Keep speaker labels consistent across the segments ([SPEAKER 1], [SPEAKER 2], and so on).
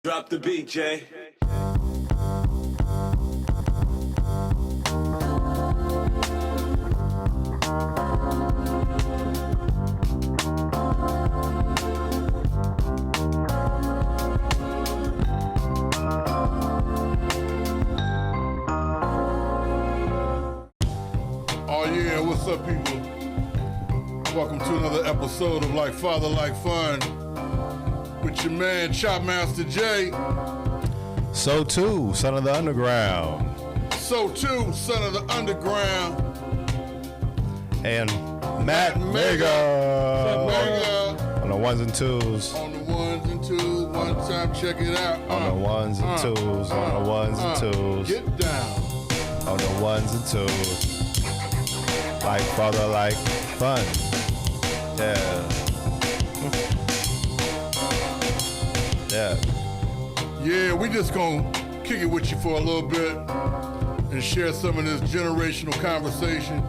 [SPEAKER 1] Drop the beat, Jay.
[SPEAKER 2] Oh yeah, what's up people? Welcome to another episode of Like Father Like Fun with your man Chopmaster J.
[SPEAKER 3] S.O.T.U, son of the underground.
[SPEAKER 2] S.O.T.U, son of the underground.
[SPEAKER 3] And Matt Mega. On the ones and twos.
[SPEAKER 2] On the ones and twos, one time check it out.
[SPEAKER 3] On the ones and twos, on the ones and twos.
[SPEAKER 2] Get down.
[SPEAKER 3] On the ones and twos. Like father, like fun. Yeah. Yeah.
[SPEAKER 2] Yeah, we just gonna kick it with you for a little bit and share some of this generational conversation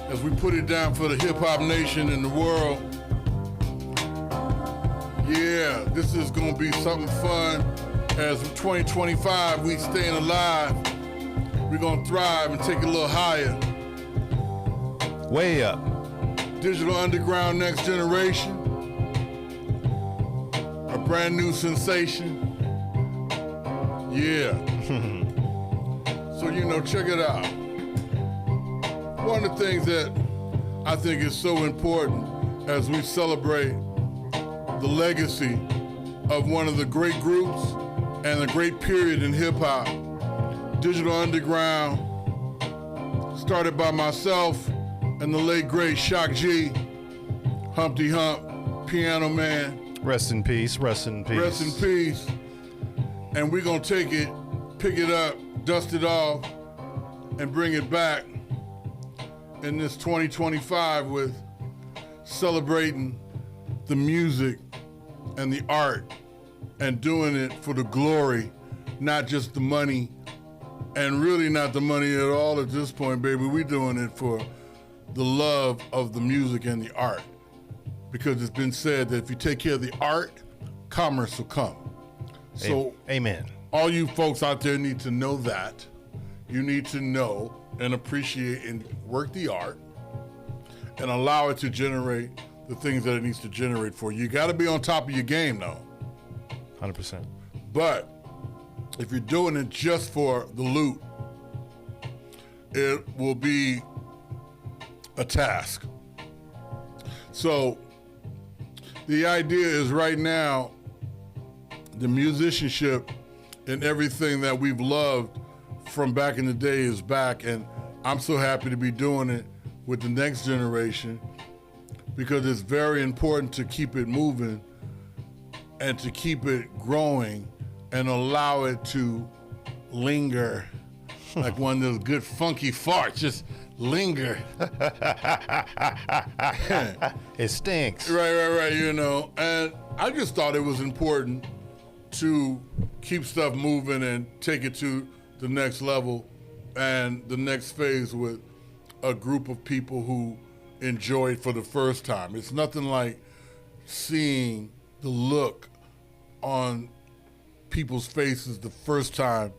[SPEAKER 2] as we put it down for the hip-hop nation and the world. Yeah, this is gonna be something fun. As of 2025, we staying alive. We're gonna thrive and take it a little higher.
[SPEAKER 3] Way up.
[SPEAKER 2] Digital Underground Next Generation. A brand new sensation. Yeah. So, check it out. One of the things that I think is so important as we celebrate the legacy of one of the great groups and a great period in hip-hop, Digital Underground, started by myself and the late great Shock G, Humpty Hump, Piano Man.
[SPEAKER 3] Rest in peace, rest in peace.
[SPEAKER 2] Rest in peace. And we're going to take it, pick it up, dust it off, and bring it back in this 2025 with celebrating the music and the art and doing it for the glory, not just the money, and really not the money at all at this point, baby. We're doing it for the love of the music and the art. Because it's been said that if you take care of the art, commerce will come. So,
[SPEAKER 3] amen.
[SPEAKER 2] All you folks out there need to know that. You need to know and appreciate and work the art and allow it to generate the things that it needs to generate for you. You got to be on top of your game, though.
[SPEAKER 3] 100%.
[SPEAKER 2] But if you're doing it just for the loot, it will be a task. So the idea is right now, the musicianship and everything that we've loved from back in the day is back, and I'm so happy to be doing it with the next generation because it's very important to keep it moving and to keep it growing and allow it to linger like one of those good funky farts, just linger.
[SPEAKER 3] It stinks.
[SPEAKER 2] Right, and I just thought it was important to keep stuff moving and take it to the next level and the next phase with a group of people who enjoy it for the first time. It's nothing like seeing the look on people's faces the first time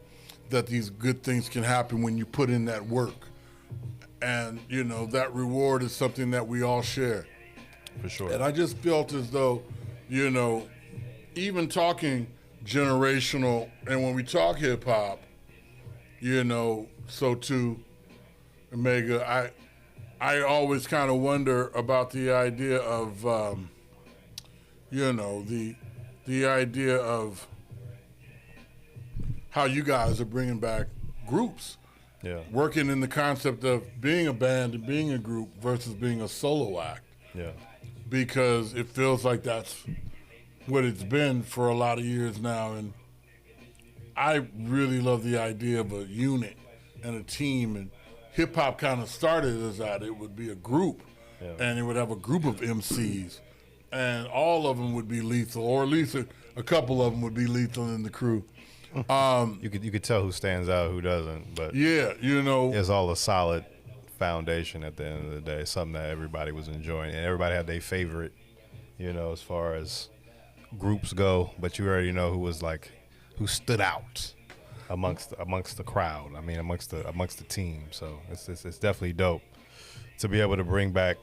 [SPEAKER 2] that these good things can happen when you put in that work. And, that reward is something that we all share.
[SPEAKER 3] For sure.
[SPEAKER 2] And I just felt as though, even talking generational, and when we talk hip hop, S.O.T.U, Omega, I always kind of wonder about the idea of, the idea of how you guys are bringing back groups.
[SPEAKER 3] Yeah.
[SPEAKER 2] Working in the concept of being a band and being a group versus being a solo act.
[SPEAKER 3] Yeah.
[SPEAKER 2] Because it feels like that's what it's been for a lot of years now. And I really love the idea of a unit and a team. And hip-hop kind of started as that. It would be a group. Yeah. And it would have a group of MCs. And all of them would be lethal, or at least a couple of them would be lethal in the crew.
[SPEAKER 3] You could tell who stands out, who doesn't. But
[SPEAKER 2] yeah,
[SPEAKER 3] it's all a solid foundation at the end of the day, something that everybody was enjoying, and everybody had their favorite, as far as groups go. But you already know who was like who stood out amongst the crowd. I mean, amongst the team. So it's definitely dope to be able to bring back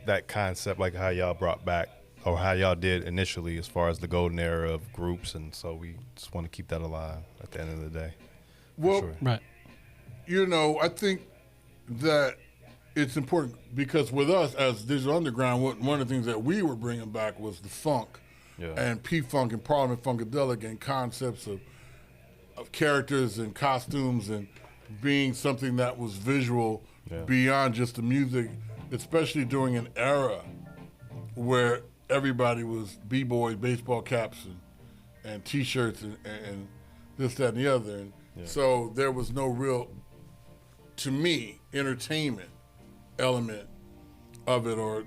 [SPEAKER 3] that concept, like how y'all brought back or how y'all did initially, as far as the golden era of groups. And so we just want to keep that alive at the end of the day.
[SPEAKER 2] Well,
[SPEAKER 3] sure.
[SPEAKER 1] Right.
[SPEAKER 2] You know, I think that it's important because with us as Digital Underground, one of the things that we were bringing back was the funk and P-Funk and Parliament Funkadelic and concepts of characters and costumes and being something that was visual beyond just the music, especially during an era where everybody was b-boys, baseball caps, and T-shirts and this, that, and the other. And so there was no real, to me, entertainment element of it, or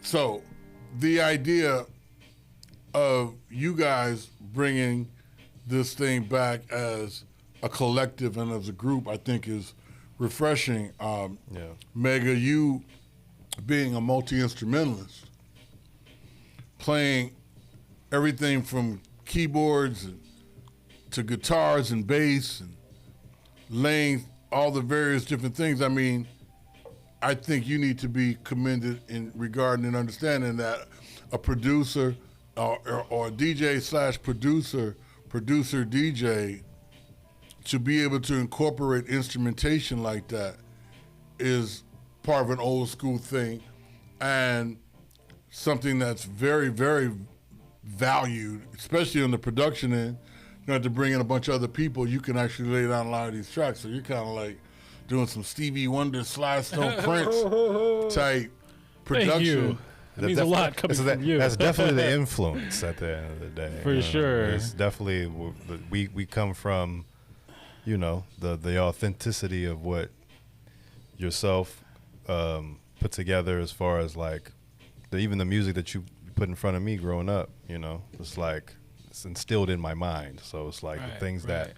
[SPEAKER 2] so the idea of you guys bringing this thing back as a collective and as a group, I think is refreshing. Mega, you being a multi-instrumentalist, playing everything from keyboards to guitars and bass and laying all the various different things. I mean, I think you need to be commended in regarding and understanding that a producer or a DJ / producer DJ, to be able to incorporate instrumentation like that is part of an old school thing and something that's very, very valued, especially on the production end. You don't have to bring in a bunch of other people. You can actually lay down a lot of these tracks. So you're kind of like doing some Stevie Wonder, Sly Stone Prince type production.
[SPEAKER 1] Thank you. That means a lot coming from you.
[SPEAKER 3] That's definitely the influence at the end of the day.
[SPEAKER 1] For sure.
[SPEAKER 3] It's definitely, we come from, the authenticity of what yourself put together, as far as like even the music that you put in front of me growing up, it's like it's instilled in my mind. So it's like the things that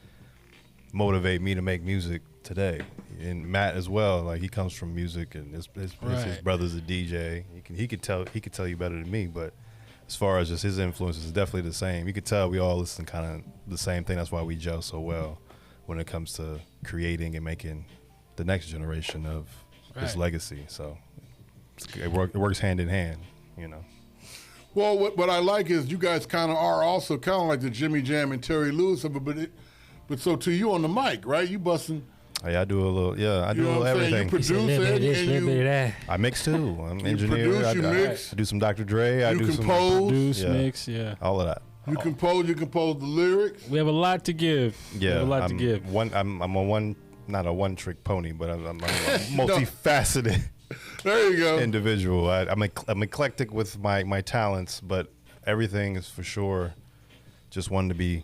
[SPEAKER 3] motivate me to make music today. And Matt as well, like he comes from music, and his brother's a DJ. He could tell you better than me, but as far as just his influence is definitely the same. You could tell we all listen kind of the same thing. That's why we gel so well when it comes to creating and making the next generation of his legacy. So it works hand in hand,
[SPEAKER 2] Well, what I like is you guys kind of are also kind of like the Jimmy Jam and Terry Lewis of it, but so to you on the mic, right? You busting.
[SPEAKER 3] Hey, I do a little, I do a little everything.
[SPEAKER 2] You produce it, and you
[SPEAKER 3] I mix too. I'm an engineer.
[SPEAKER 2] Produce,
[SPEAKER 3] I do some Dr. Dre. I do
[SPEAKER 2] compose,
[SPEAKER 3] some
[SPEAKER 1] produce, mix,
[SPEAKER 3] all of that.
[SPEAKER 2] You compose the lyrics.
[SPEAKER 1] We have a lot to give.
[SPEAKER 3] Yeah,
[SPEAKER 1] we have a lot to give.
[SPEAKER 3] I'm a one, not a one-trick pony, but I'm a multifaceted
[SPEAKER 2] there you go.
[SPEAKER 3] individual. I'm eclectic with my talents, but everything is for sure just wanting to be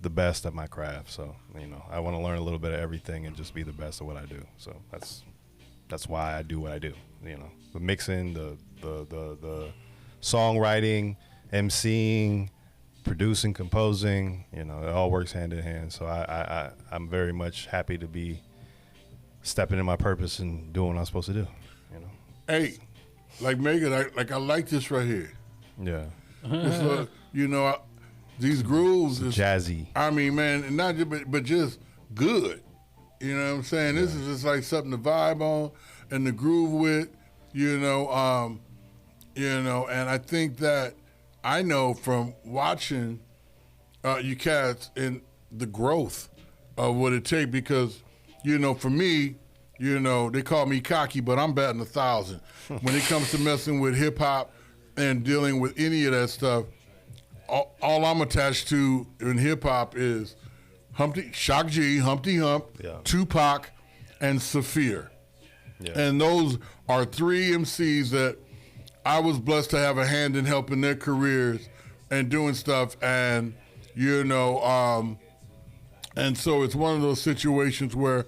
[SPEAKER 3] the best at my craft. So I want to learn a little bit of everything and just be the best at what I do. So that's why I do what I do. The mixing, the songwriting, MCing, producing, composing. It all works hand in hand. So I'm very much happy to be stepping in my purpose and doing what I'm supposed to do.
[SPEAKER 2] Hey, like Megan, I like this right here.
[SPEAKER 3] Yeah.
[SPEAKER 2] This, these grooves is
[SPEAKER 3] jazzy.
[SPEAKER 2] I mean, man, and not just, but just good. You know what I'm saying? This is just like something to vibe on and to groove with. And I think that I know from watching you cats in the growth of what it takes, because for me, they call me cocky, but I'm batting 1,000 when it comes to messing with hip hop and dealing with any of that stuff. All I'm attached to in hip hop is Shock G, Humpty Hump, Tupac, and Saphir. Yeah. And those are 3 MCs that I was blessed to have a hand in helping their careers and doing stuff. And, and so it's one of those situations where,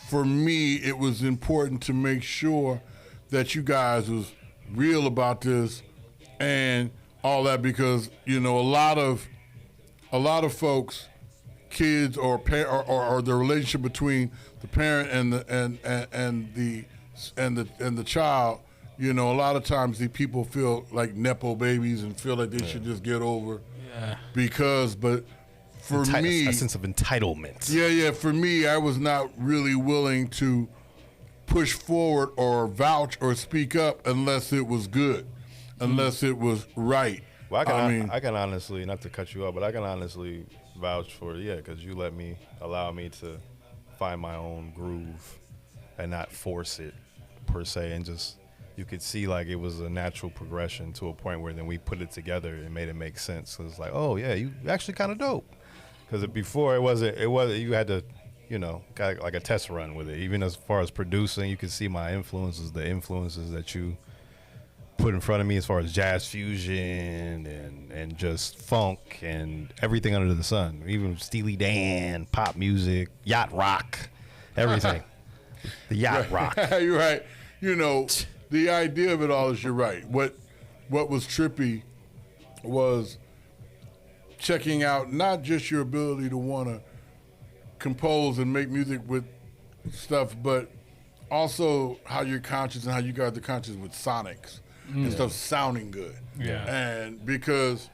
[SPEAKER 2] for me, it was important to make sure that you guys was real about this and all that, because a lot of folks, kids or the relationship between the parent and the child, a lot of times the people feel like nepo babies and feel like they should just get over because, but for me,
[SPEAKER 3] a sense of entitlement.
[SPEAKER 2] Yeah. For me, I was not really willing to push forward or vouch or speak up unless it was good, unless it was right.
[SPEAKER 3] Well, I can honestly, not to cut you off, but I can honestly vouch for it, because you allow me to find my own groove and not force it per se, and just, you could see like it was a natural progression to a point where then we put it together and made it make sense. So it's like, oh yeah, you actually kind of dope. Because before it wasn't, you had to, kind of like a test run with it. Even as far as producing, you could see my influences, the influences that you put in front of me as far as jazz fusion and just funk and everything under the sun. Even Steely Dan, pop music, yacht rock, everything. The yacht rock.
[SPEAKER 2] You're right. The idea of it all is, you're right. What was trippy was checking out not just your ability to want to compose and make music with stuff, but also how you're conscious and how you guard the conscious with sonics and stuff sounding good.
[SPEAKER 1] Yeah.
[SPEAKER 2] And because,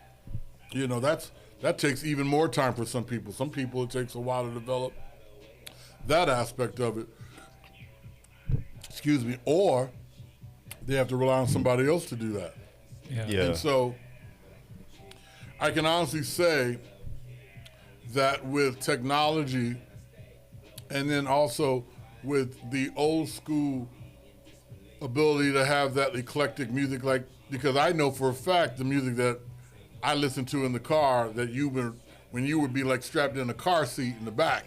[SPEAKER 2] that takes even more time for some people. Some people, it takes a while to develop that aspect of it. Excuse me. Or they have to rely on somebody else to do that.
[SPEAKER 1] Yeah.
[SPEAKER 2] And so I can honestly say that with technology and then also with the old school ability to have that eclectic music, because I know for a fact the music that I listen to in the car that when you would be like strapped in a car seat in the back,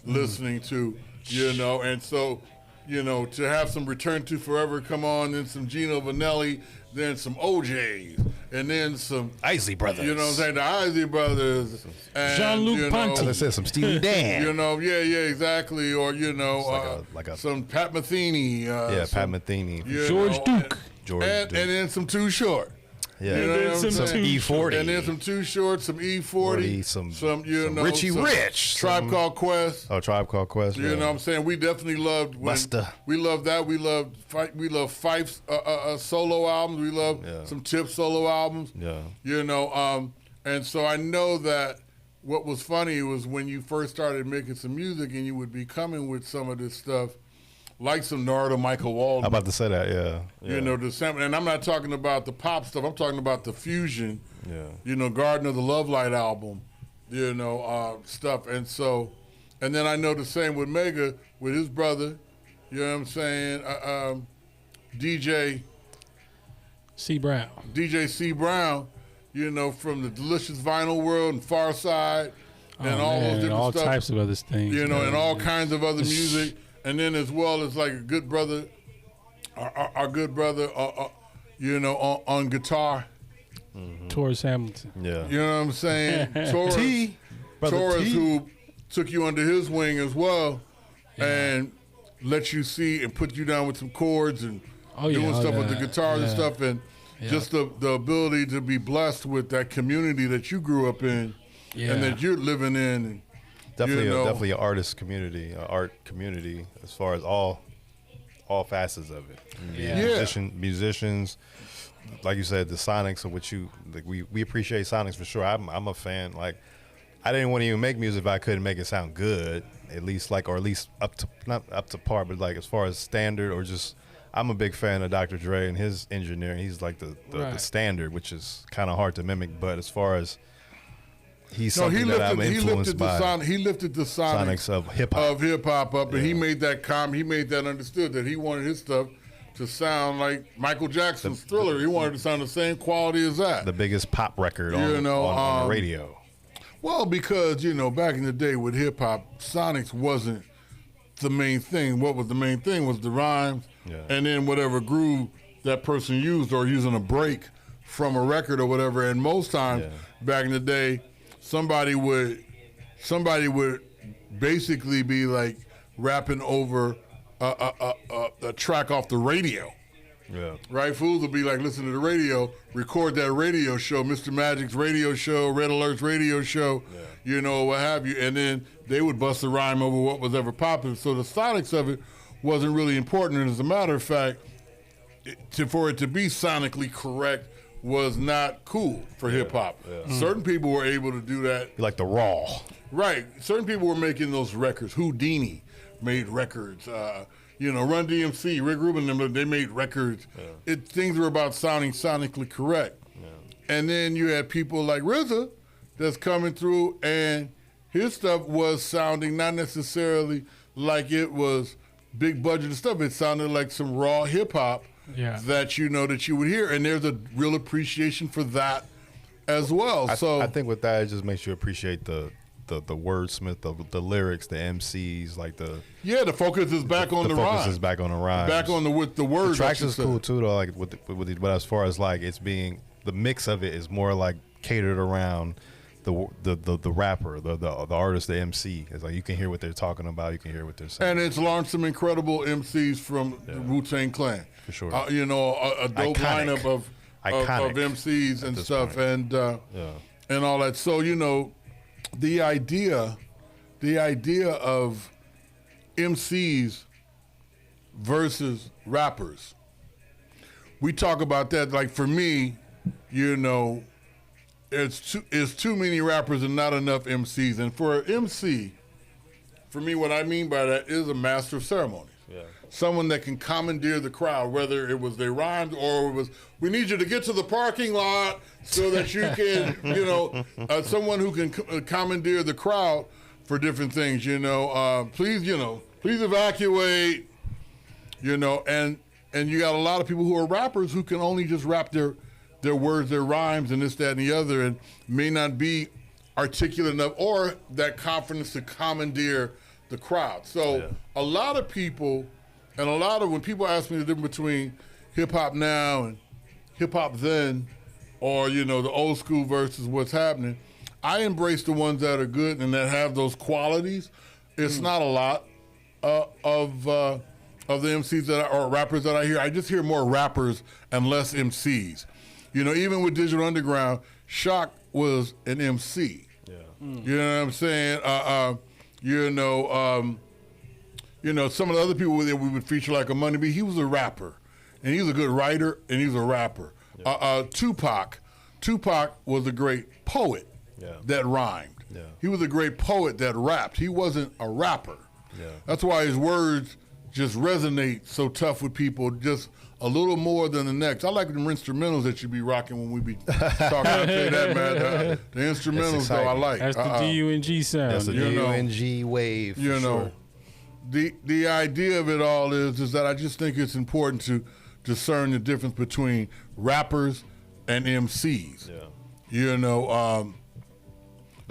[SPEAKER 2] listening to, and so, to have some Return to Forever come on, then some Gino Vanelli, then some OJs, and then some
[SPEAKER 3] Isley Brothers.
[SPEAKER 2] You know what I'm saying? The Isley Brothers. And,
[SPEAKER 1] Jean-Luc Ponty.
[SPEAKER 3] As I said, some Steely Dan.
[SPEAKER 2] Exactly. Or, some Pat Metheny.
[SPEAKER 3] Pat Metheny.
[SPEAKER 1] George Duke.
[SPEAKER 2] And then some Too Short.
[SPEAKER 3] Yeah.
[SPEAKER 2] You know
[SPEAKER 1] And then some
[SPEAKER 3] E40.
[SPEAKER 2] And then some Too Short, some E40.
[SPEAKER 3] Some Richie Rich.
[SPEAKER 2] Tribe Called Quest.
[SPEAKER 3] Oh, Tribe Called Quest.
[SPEAKER 2] You know what I'm saying? We definitely loved
[SPEAKER 3] Busta.
[SPEAKER 2] We loved that. We loved Fife's solo albums. We loved some Tip solo albums.
[SPEAKER 3] Yeah.
[SPEAKER 2] And so I know that what was funny was when you first started making some music and you would be coming with some of this stuff, like some Narada Michael Walden.
[SPEAKER 3] I'm about to say that, yeah.
[SPEAKER 2] The sample, and I'm not talking about the pop stuff. I'm talking about the fusion. Yeah. Garden of the Love Light album. Stuff, and so, and then I know the same with Mega with his brother. You know what I'm saying? DJ
[SPEAKER 1] C. Brown.
[SPEAKER 2] DJ C. Brown. From the Delicious Vinyl World and Far Side, and all those different
[SPEAKER 1] all
[SPEAKER 2] stuff.
[SPEAKER 1] types of other things.
[SPEAKER 2] And all kinds of other music. And then as well as like a good brother, our good brother, on guitar.
[SPEAKER 1] Taurus Hamilton.
[SPEAKER 3] Yeah.
[SPEAKER 2] You know what I'm saying? Taurus, who took you under his wing as well, and let you see and put you down with some chords and doing stuff with the guitars and stuff, and just the ability to be blessed with that community that you grew up in and that you're living in. And,
[SPEAKER 3] definitely an artist community, an art community, as far as all facets of it. Musicians, like you said, the sonics of which we appreciate sonics for sure. I'm a fan. Like, I didn't want to even make music if I couldn't make it sound good, at least up to, not up to par, but like as far as standard, or just, I'm a big fan of Dr. Dre and his engineering. He's like the standard, which is kind of hard to mimic, but as far as something that I'm influenced by.
[SPEAKER 2] He lifted the sonics
[SPEAKER 3] of hip hop
[SPEAKER 2] up, and he made that understood that he wanted his stuff to sound like Michael Jackson's Thriller. He wanted to sound the same quality as that.
[SPEAKER 3] The biggest pop record on the radio.
[SPEAKER 2] Well, because back in the day with hip hop, sonics wasn't the main thing. What was the main thing was the rhymes, and then whatever groove that person used, or using a break from a record or whatever. And most times back in the day, somebody would basically be like rapping over a track off the radio.
[SPEAKER 3] Yeah.
[SPEAKER 2] Right? Fools will be like, listen to the radio, record that radio show, Mr. Magic's radio show, Red Alert's radio show, what have you. And then they would bust a rhyme over what was ever popular. So the sonics of it wasn't really important. And as a matter of fact, for it to be sonically correct was not cool for hip hop. Certain people were able to do that.
[SPEAKER 3] You like the raw.
[SPEAKER 2] Right. Certain people were making those records. Houdini made records. Run DMC, Rick Rubin, they made records. Things were about sounding sonically correct. And then you had people like RZA that's coming through, and his stuff was sounding not necessarily like it was big budget stuff. It sounded like some raw hip hop that that you would hear, and there's a real appreciation for that as well.
[SPEAKER 3] I think with that, it just makes you appreciate the wordsmith, the lyrics, the MCs, like the
[SPEAKER 2] focus is back on the rhyme.
[SPEAKER 3] Focus is back on the rhyme.
[SPEAKER 2] Back on with the words.
[SPEAKER 3] The tracks is cool too, though. Like but as far as like it's being, the mix of it is more like catered around the rapper, the artist, the MC. It's like you can hear what they're talking about, you can hear what they're saying.
[SPEAKER 2] And it's launched some incredible MCs from the Wu-Tang Clan.
[SPEAKER 3] For sure.
[SPEAKER 2] A dope lineup of MCs and stuff, and all that. So the idea of MCs versus rappers. We talk about that. Like for me, it's too many rappers and not enough MCs. And for an MC, for me, what I mean by that is a master of ceremonies. Someone that can commandeer the crowd, whether it was their rhymes or it was, we need you to get to the parking lot so that you can, someone who can commandeer the crowd for different things, please evacuate, and you got a lot of people who are rappers who can only just rap their words, their rhymes, and this, that, and the other, and may not be articulate enough or that confidence to commandeer the crowd. So a lot of people, and when people ask me the difference between hip hop now and hip hop then, or the old school versus what's happening, I embrace the ones that are good and that have those qualities. It's not a lot of the MCs or rappers that I hear. I just hear more rappers and less MCs. Even with Digital Underground, Shock was an MC. You know what I'm saying? Some of the other people that we would feature, like a Money B, he was a rapper, and he was a good writer, and he was a rapper. Tupac was a great poet that rhymed. He was a great poet that rapped. He wasn't a rapper. That's why his words just resonate so tough with people, just a little more than the next. I like them instrumentals that you be rocking when we be talking about that, man. The instrumentals, though, I like.
[SPEAKER 1] That's the DUNG sound.
[SPEAKER 3] That's the DUNG wave.
[SPEAKER 2] Sure. The idea of it all is that I just think it's important to discern the difference between rappers and MCs.
[SPEAKER 3] There's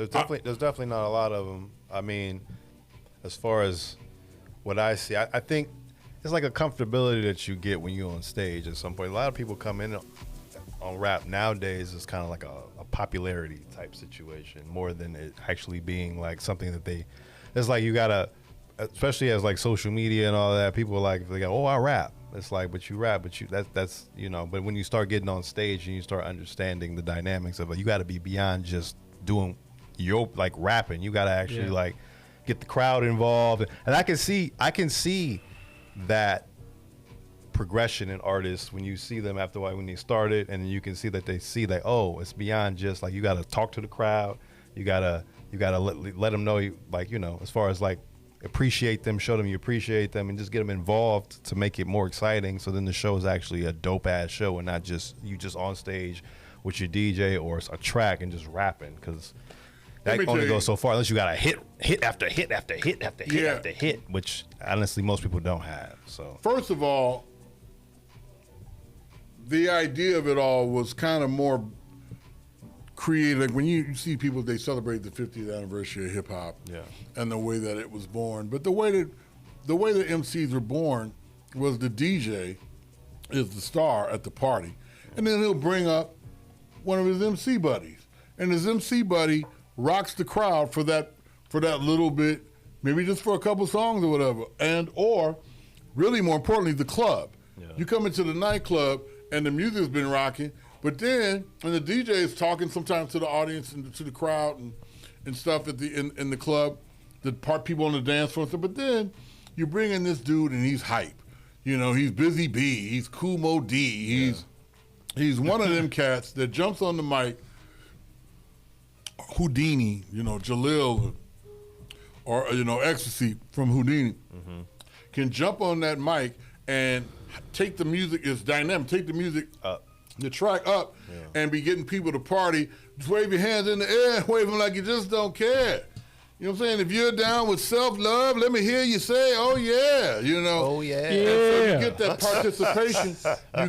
[SPEAKER 3] definitely not a lot of them. I mean, as far as what I see, I think it's like a comfortability that you get when you're on stage at some point. A lot of people come in on rap nowadays is kind of like a popularity type situation more than it actually being like something that it's like you gotta, especially as like social media and all that, people are like, they go, oh, I rap. It's like, but you rap, but that's but when you start getting on stage and you start understanding the dynamics of it, you got to be beyond just doing your like rapping. You got to actually like get the crowd involved, and I can see that progression in artists when you see them after a while when they started, and you can see that they see that, oh, it's beyond just like you got to talk to the crowd. You gotta let them know, as far as like appreciate them, show them you appreciate them, and just get them involved to make it more exciting. So then the show is actually a dope ass show and not just you just on stage with your DJ or a track and just rapping, because that only goes so far unless you got a hit after hit after hit after hit after hit, which honestly most people don't have. So
[SPEAKER 2] first of all, the idea of it all was kind of more creative. Like when you see people, they celebrate the 50th anniversary of hip hop, and the way that it was born. But the way that MCs were born was the DJ is the star at the party, and then he'll bring up one of his MC buddies, and his MC buddy rocks the crowd for that little bit, maybe just for a couple songs or whatever, or really more importantly, the club. You come into the nightclub and the music's been rocking, but then and the DJ is talking sometimes to the audience and to the crowd and stuff in the club, the people on the dance floor and stuff. But then you bring in this dude and he's hype. He's Busy B, he's Cool Mo D, He's one of them cats that jumps on the mic, Houdini, Jalil, or Ecstasy from Houdini, can jump on that mic and take the music, it's dynamic, take the music
[SPEAKER 3] Up.
[SPEAKER 2] the track up and be getting people to party. Just wave your hands in the air, wave them like you just don't care. You know what I'm saying? If you're down with self-love, let me hear you say, oh yeah,
[SPEAKER 3] Oh yeah.
[SPEAKER 2] And so you get that participation, you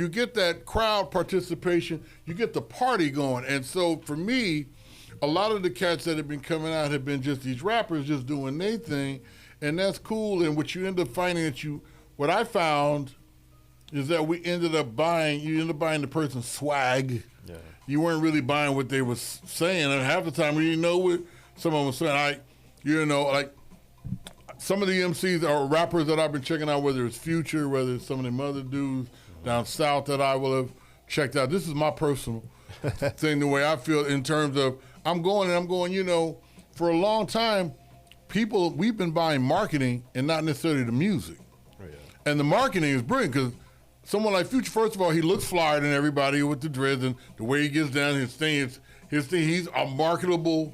[SPEAKER 2] get that crowd participation, you get the party going. And so for me, a lot of the cats that have been coming out have been just these rappers just doing their thing, and that's cool. And what you end up finding what I found is that you end up buying the person's swag.
[SPEAKER 3] Yeah.
[SPEAKER 2] You weren't really buying what they were saying, and half the time you didn't know what someone was saying. Like some of the MCs or rappers that I've been checking out, whether it's Future, whether it's some of them other dudes down south that I will have checked out. This is my personal thing, the way I feel in terms of I'm going, for a long time, we've been buying marketing and not necessarily the music.
[SPEAKER 3] Oh, yeah.
[SPEAKER 2] And the marketing is brilliant because someone like Future, first of all, he looks flyer than everybody with the dreads and the way he gets down, his thing, he's a marketable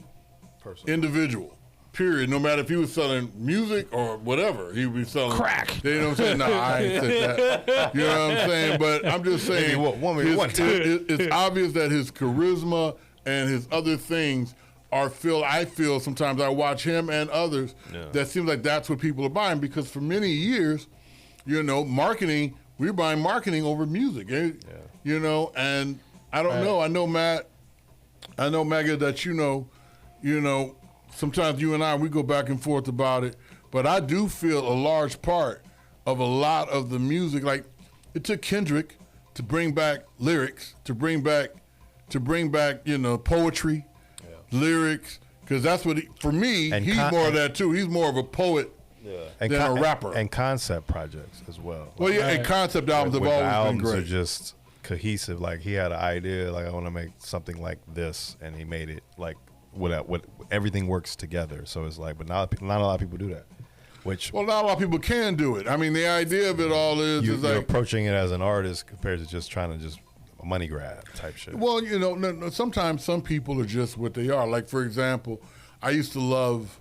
[SPEAKER 2] individual, period. No matter if he was selling music or whatever, he would be selling
[SPEAKER 1] crack.
[SPEAKER 2] You know what I'm saying? No, I ain't said that. You know what I'm saying? But I'm just saying, it's obvious that his charisma and his other things I feel sometimes I watch him and others, that seems like that's what people are buying, because for many years, marketing, we're buying marketing over music. And I don't know. I know, Matt, Maggie, that sometimes you and we go back and forth about it, but I do feel a large part of a lot of the music, like it took Kendrick to bring back lyrics, to bring back poetry, lyrics, because that's what for me, he's more of that too. He's more of a poet than a rapper.
[SPEAKER 3] And concept projects as well.
[SPEAKER 2] Well, and concept albums have always been great.
[SPEAKER 3] Are just cohesive. Like he had an idea, like I want to make something like this, and he made it like what everything works together. So it's like, but not a lot of people do that. Not a lot of people can do it. I mean, the idea of it all is you're
[SPEAKER 2] like
[SPEAKER 3] approaching it as an artist compared to just trying to a money grab type shit.
[SPEAKER 2] Well, sometimes some people are just what they are. Like, for example, I used to love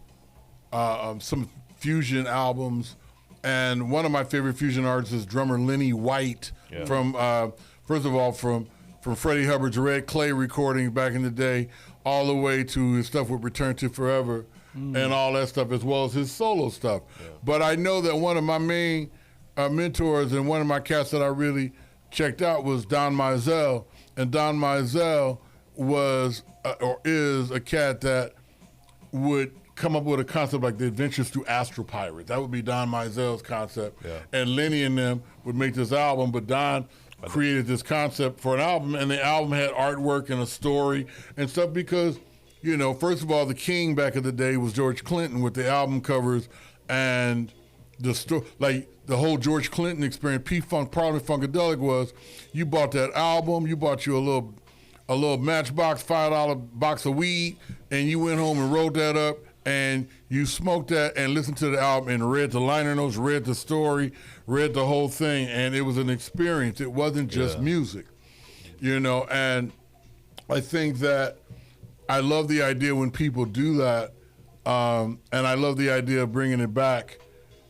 [SPEAKER 2] some fusion albums, and one of my favorite fusion artists is drummer Lenny White from, first of all, from Freddie Hubbard's Red Clay recordings back in the day, all the way to his stuff with Return to Forever and all that stuff, as well as his solo stuff. Yeah. But I know that one of my main mentors and one of my cats that I really checked out was Don Mizell, and Don Mizell was or is a cat that would come up with a concept like the Adventures Through Astral Pirates. That would be Don Mizell's concept. Yeah. And Lenny and them would make this album, but Don created this concept for an album, and the album had artwork and a story and stuff because, first of all, the king back in the day was George Clinton with the album covers and the story, like the whole George Clinton experience. P-Funk Parliament Funkadelic was, you bought that album, you bought you a little Matchbox $5 box of weed, and you went home and wrote that up, and you smoked that and listened to the album and read the liner notes, read the story, read the whole thing, and it was an experience. It wasn't just music, and I think that I love the idea when people do that, and I love the idea of bringing it back.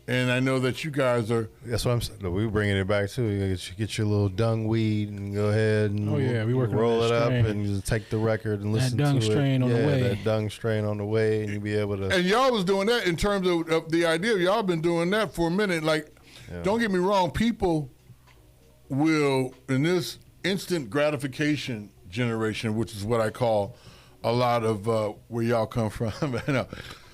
[SPEAKER 2] And I know that you guys are.
[SPEAKER 3] That's what I'm saying. We're bringing it back too. You get your little dung weed and go ahead and
[SPEAKER 1] we working
[SPEAKER 3] roll
[SPEAKER 1] on
[SPEAKER 3] it up
[SPEAKER 1] strain.
[SPEAKER 3] and just take the record and listen to it.
[SPEAKER 1] That dung strain on the way.
[SPEAKER 3] That dung strain on the way, and you be able to.
[SPEAKER 2] And y'all was doing that in terms of the idea. Y'all been doing that for a minute. Like, don't get me wrong. People will, in this instant gratification generation, which is what I call a lot of where y'all come from.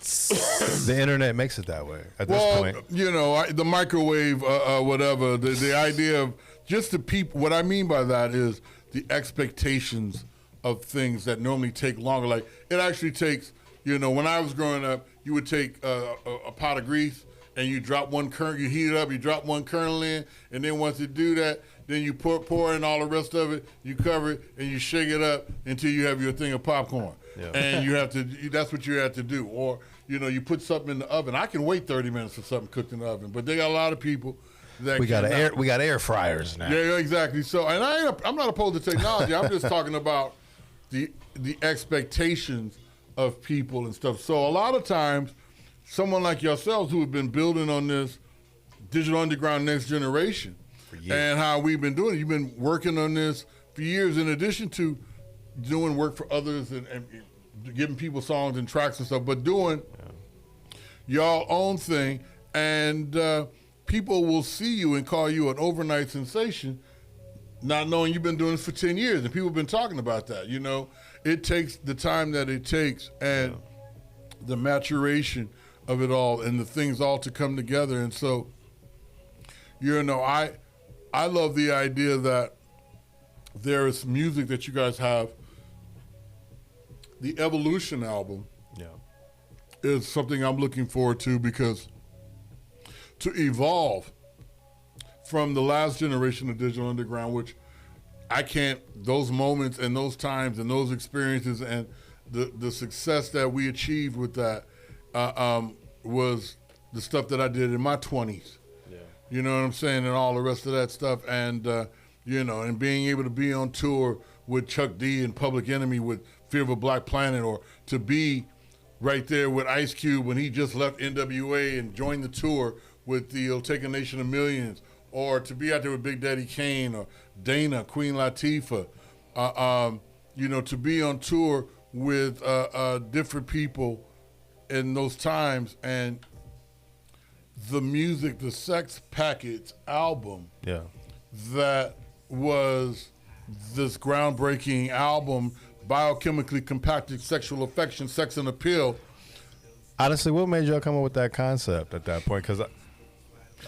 [SPEAKER 3] The internet makes it that way at this point.
[SPEAKER 2] The microwave, whatever, the idea of just the people, what I mean by that is the expectations of things that normally take longer. Like, it actually takes, when I was growing up, you would take a pot of grease and you drop one kernel, you heat it up, you drop one kernel in, and then once you do that, then you pour in all the rest of it, you cover it, and you shake it up until you have your thing of popcorn. Yeah. And that's what you have to do. Or, you put something in the oven. I can wait 30 minutes for something cooked in the oven, but they got a lot of people that
[SPEAKER 3] We got
[SPEAKER 2] cannot-
[SPEAKER 3] we got air fryers now.
[SPEAKER 2] Yeah, exactly. So, and I'm not opposed to technology. I'm just talking about the expectations of people and stuff. So a lot of times, someone like yourselves who have been building on this digital underground next generation and how we've been doing it, you've been working on this for years in addition to doing work for others and giving people songs and tracks and stuff, but doing y'all own thing. And people will see you and call you an overnight sensation, not knowing you've been doing this for 10 years. And people have been talking about that. You know, it takes the time that it takes and the maturation of it all and the things all to come together. And so, you know, I love the idea that there is music that you guys have. The Evolution album is something I'm looking forward to, because to evolve from the last generation of digital underground, which I can't, those moments and those times and those experiences and the success that we achieved with that was the stuff that I did in my 20s. Yeah. You know what I'm saying? And all the rest of that stuff. And, you know, and being able to be on tour with Chuck D and Public Enemy with Fear of a Black Planet, or to be right there with Ice Cube when he just left NWA and joined the tour with the It'll Take a Nation of Millions, or to be out there with Big Daddy Kane or Dana, Queen Latifah, you know, to be on tour with different people in those times. And the music, the Sex Packets album, that was this groundbreaking album, biochemically compacted sexual affection, sex and appeal.
[SPEAKER 3] Honestly, what made y'all come up with that concept at that point? Because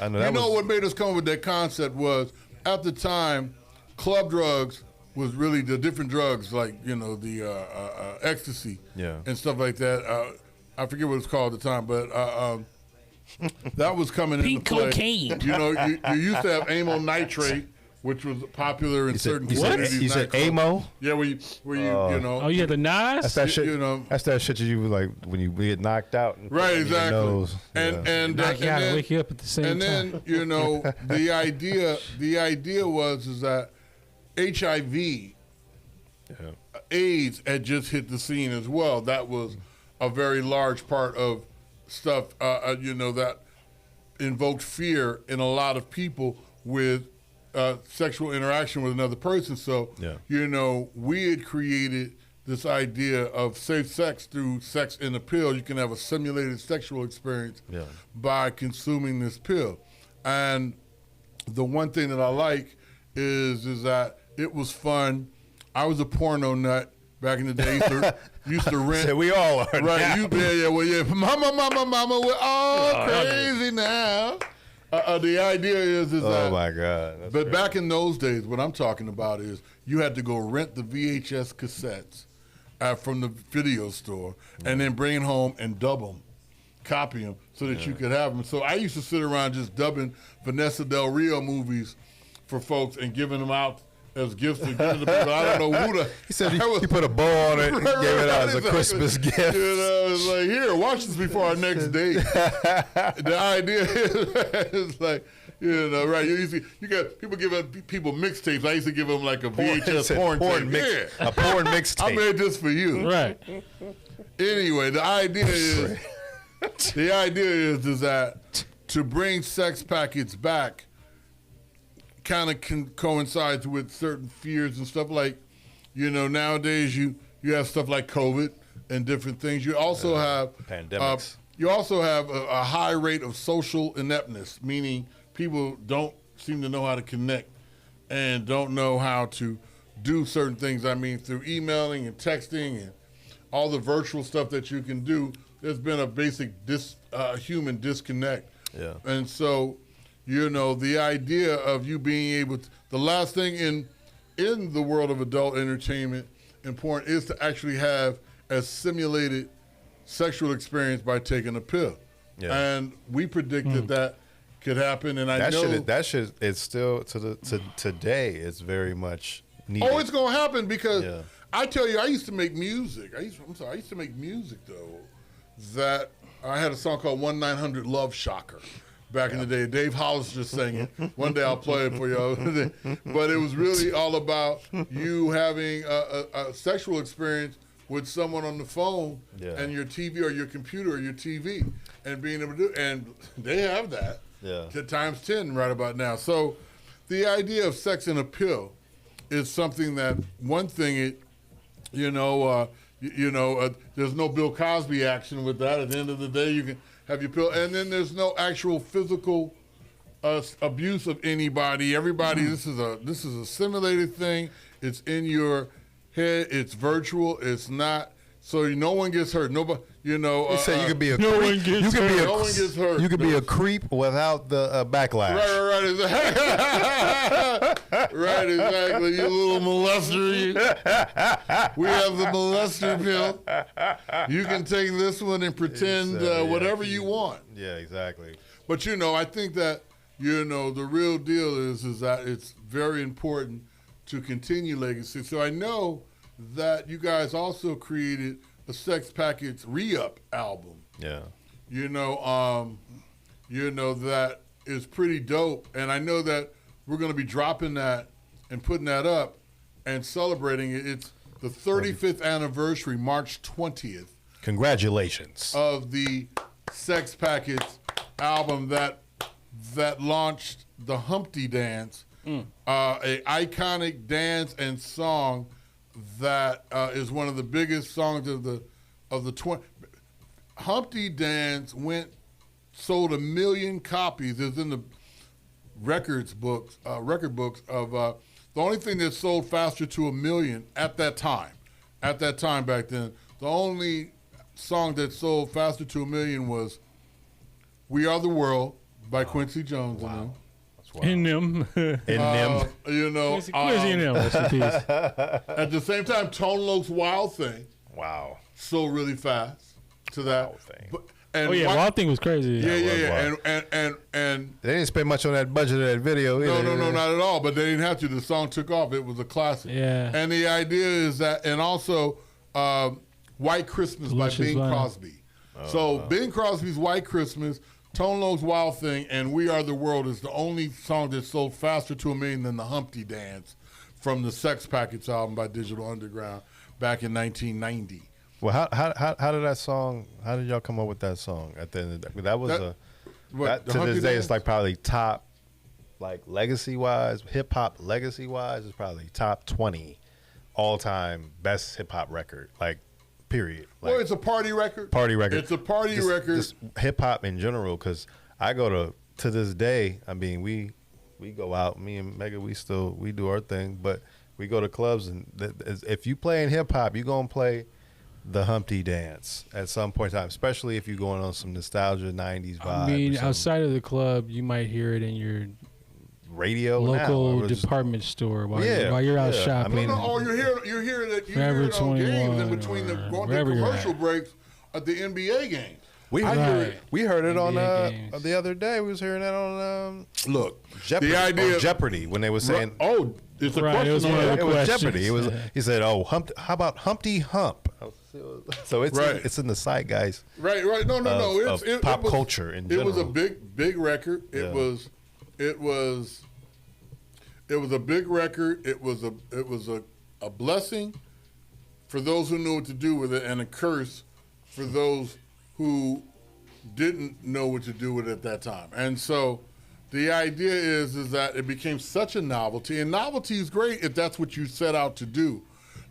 [SPEAKER 3] I know that
[SPEAKER 2] what made us come up with that concept was, at the time, club drugs was really the different drugs, like, you know, the ecstasy and stuff like that. I forget what it's called at the time, but that was coming into play.
[SPEAKER 1] cocaine.
[SPEAKER 2] You know, you used to have amyl nitrate, which was popular in certain communities.
[SPEAKER 3] You said AMO?
[SPEAKER 2] Yeah, where you you know.
[SPEAKER 1] Oh, you had the Nas?
[SPEAKER 3] That's that shit.
[SPEAKER 2] You know,
[SPEAKER 3] that's that shit you like when you get knocked out. And
[SPEAKER 2] right,
[SPEAKER 3] in your
[SPEAKER 2] exactly.
[SPEAKER 3] nose.
[SPEAKER 1] Knock you out and wake you up at the same
[SPEAKER 2] and
[SPEAKER 1] time.
[SPEAKER 2] then, you know, the idea was that HIV, AIDS had just hit the scene as well. That was a very large part of stuff, you know, that invoked fear in a lot of people with sexual interaction with another person. So, you know, we had created this idea of safe sex through sex in a pill. You can have a simulated sexual experience by consuming this pill. And the one thing that I like is that it was fun. I was a porno nut back in the day. Used to rent.
[SPEAKER 3] So we all are.
[SPEAKER 2] Right.
[SPEAKER 3] Now.
[SPEAKER 2] Mama, we're all crazy now. The idea is that.
[SPEAKER 3] Oh my God! That's
[SPEAKER 2] but
[SPEAKER 3] crazy.
[SPEAKER 2] back in those days, what I'm talking about is you had to go rent the VHS cassettes from the video store and then bring it home and dub them, copy them so that you could have them. So I used to sit around just dubbing Vanessa Del Rio movies for folks and giving them out as gifts to giving to people. I don't know who the.
[SPEAKER 3] He said he put a bow on it and gave it out as a Christmas gift.
[SPEAKER 2] You know, it's like, here, watch this before our next date. The idea is like, you know, right? You got people giving people mixtapes. I used to give them like a VHS porn tape.
[SPEAKER 3] A porn mixtape.
[SPEAKER 2] I made this for you.
[SPEAKER 1] Right.
[SPEAKER 2] Anyway, the idea is that to bring Sex Packets back kind of coincides with certain fears and stuff. Like, you know, nowadays you have stuff like COVID and different things. You also have
[SPEAKER 3] pandemics.
[SPEAKER 2] You also have a high rate of social ineptness, meaning people don't seem to know how to connect and don't know how to do certain things. I mean, through emailing and texting and all the virtual stuff that you can do, there's been a basic human disconnect.
[SPEAKER 3] Yeah.
[SPEAKER 2] And so, you know, the idea of you being able to, the last thing in the world of adult entertainment and porn is to actually have a simulated sexual experience by taking a pill. Yeah. And we predicted that could happen. And I know
[SPEAKER 3] that shit is still to today. It's very much needed.
[SPEAKER 2] Oh, it's gonna happen because I tell you, I used to make music. I used to make music though. That I had a song called 1-900 Love Shocker. back in the day. Dave Hollister sang it. One day I'll play it for y'all. But it was really all about you having a sexual experience with someone on the phone and your TV or your computer or your TV and being able to do, and they have that to times 10 right about now. So the idea of sex and a pill is something that one thing there's no Bill Cosby action with that. At the end of the day, you can have your pill, and then there's no actual physical abuse of anybody. Everybody, this is a simulated thing. It's in your head. It's virtual. It's not. So no one gets hurt. Nobody. They say
[SPEAKER 3] you could be a
[SPEAKER 1] no
[SPEAKER 3] creep.
[SPEAKER 1] one gets
[SPEAKER 3] You could
[SPEAKER 1] hurt.
[SPEAKER 3] be
[SPEAKER 2] No one gets hurt.
[SPEAKER 3] You could be a creep without the backlash.
[SPEAKER 2] Right. Right, exactly. You little molester. We have the molester pill. You can take this one and pretend whatever you want.
[SPEAKER 3] Yeah, exactly.
[SPEAKER 2] But I think that the real deal is that it's very important to continue legacy. So I know that you guys also created a Sex Packets re-up album.
[SPEAKER 3] Yeah.
[SPEAKER 2] That is pretty dope. And I know that we're going to be dropping that and putting that up and celebrating it. It's the 35th anniversary, March 20th.
[SPEAKER 3] Congratulations.
[SPEAKER 2] Of the Sex Packets album that launched the Humpty Dance, a iconic dance and song that is one of the biggest songs of the 20. Humpty Dance sold 1 million copies. It's in the record books of the only thing that sold faster to 1 million at that time back then. The only song that sold faster to 1 million was "We Are the World" by Quincy Jones.
[SPEAKER 3] Wow.
[SPEAKER 1] In them.
[SPEAKER 3] In them.
[SPEAKER 1] Quincy in them. Rest in peace.
[SPEAKER 2] At the same time, Tone Loc's "Wild Thing" sold really fast to that.
[SPEAKER 3] Wild Thing.
[SPEAKER 1] Wild Thing was crazy.
[SPEAKER 2] Yeah. And
[SPEAKER 3] they didn't spend much on that budget of that video either.
[SPEAKER 2] No, not at all. But they didn't have to. The song took off. It was a classic.
[SPEAKER 1] Yeah.
[SPEAKER 2] And the idea is that, and also "White Christmas" by Bing Crosby. Bing Crosby's "White Christmas," Tone Loc's "Wild Thing," and "We Are the World" is the only song that sold faster to 1 million than the Humpty Dance from the Sex Packets album by Digital Underground back in 1990.
[SPEAKER 3] Well, how did that song? How did y'all come up with that song? At the end of the day, that was to this day, it's like probably top, like legacy wise, hip hop legacy wise, it's probably top 20 all time best hip hop record. Like, period. Like,
[SPEAKER 2] Well, it's a party record.
[SPEAKER 3] party record.
[SPEAKER 2] It's a party record.
[SPEAKER 3] Just hip hop in general, because I go to this day. I mean, we go out. Me and Mega, we do our thing, but we go to clubs, and if you play in hip hop, you gonna play the Humpty Dance at some point in time, especially if you're going on some nostalgia 90s vibe.
[SPEAKER 1] I mean, outside of the club, you might hear it in your
[SPEAKER 3] radio
[SPEAKER 1] local department store while you're out shopping.
[SPEAKER 2] You hear it on games in between going to commercial breaks at the NBA games.
[SPEAKER 3] We heard it on the other day. We was hearing that on Jeopardy.
[SPEAKER 2] The idea
[SPEAKER 3] on Jeopardy when they were saying,
[SPEAKER 2] it's a question.
[SPEAKER 3] It was Jeopardy. It was. He said, how about Humpty Hump? So it's in the zeitgeist.
[SPEAKER 2] Right. No.
[SPEAKER 3] It's pop culture in general.
[SPEAKER 2] It was a big record. It was a big record. It was a blessing for those who knew what to do with it, and a curse for those who didn't know what to do with it at that time. And so the idea is that it became such a novelty, and novelty is great if that's what you set out to do,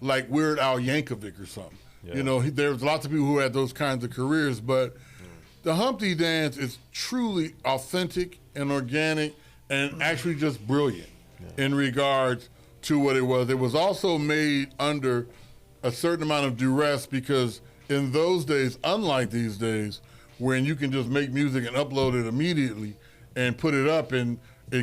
[SPEAKER 2] like Weird Al Yankovic or something. Yeah. There's lots of people who had those kinds of careers, but the Humpty Dance is truly authentic and organic and actually just brilliant in regards to what it was. It was also made under a certain amount of duress, because in those days, unlike these days, when you can just make music and upload it immediately and put it up and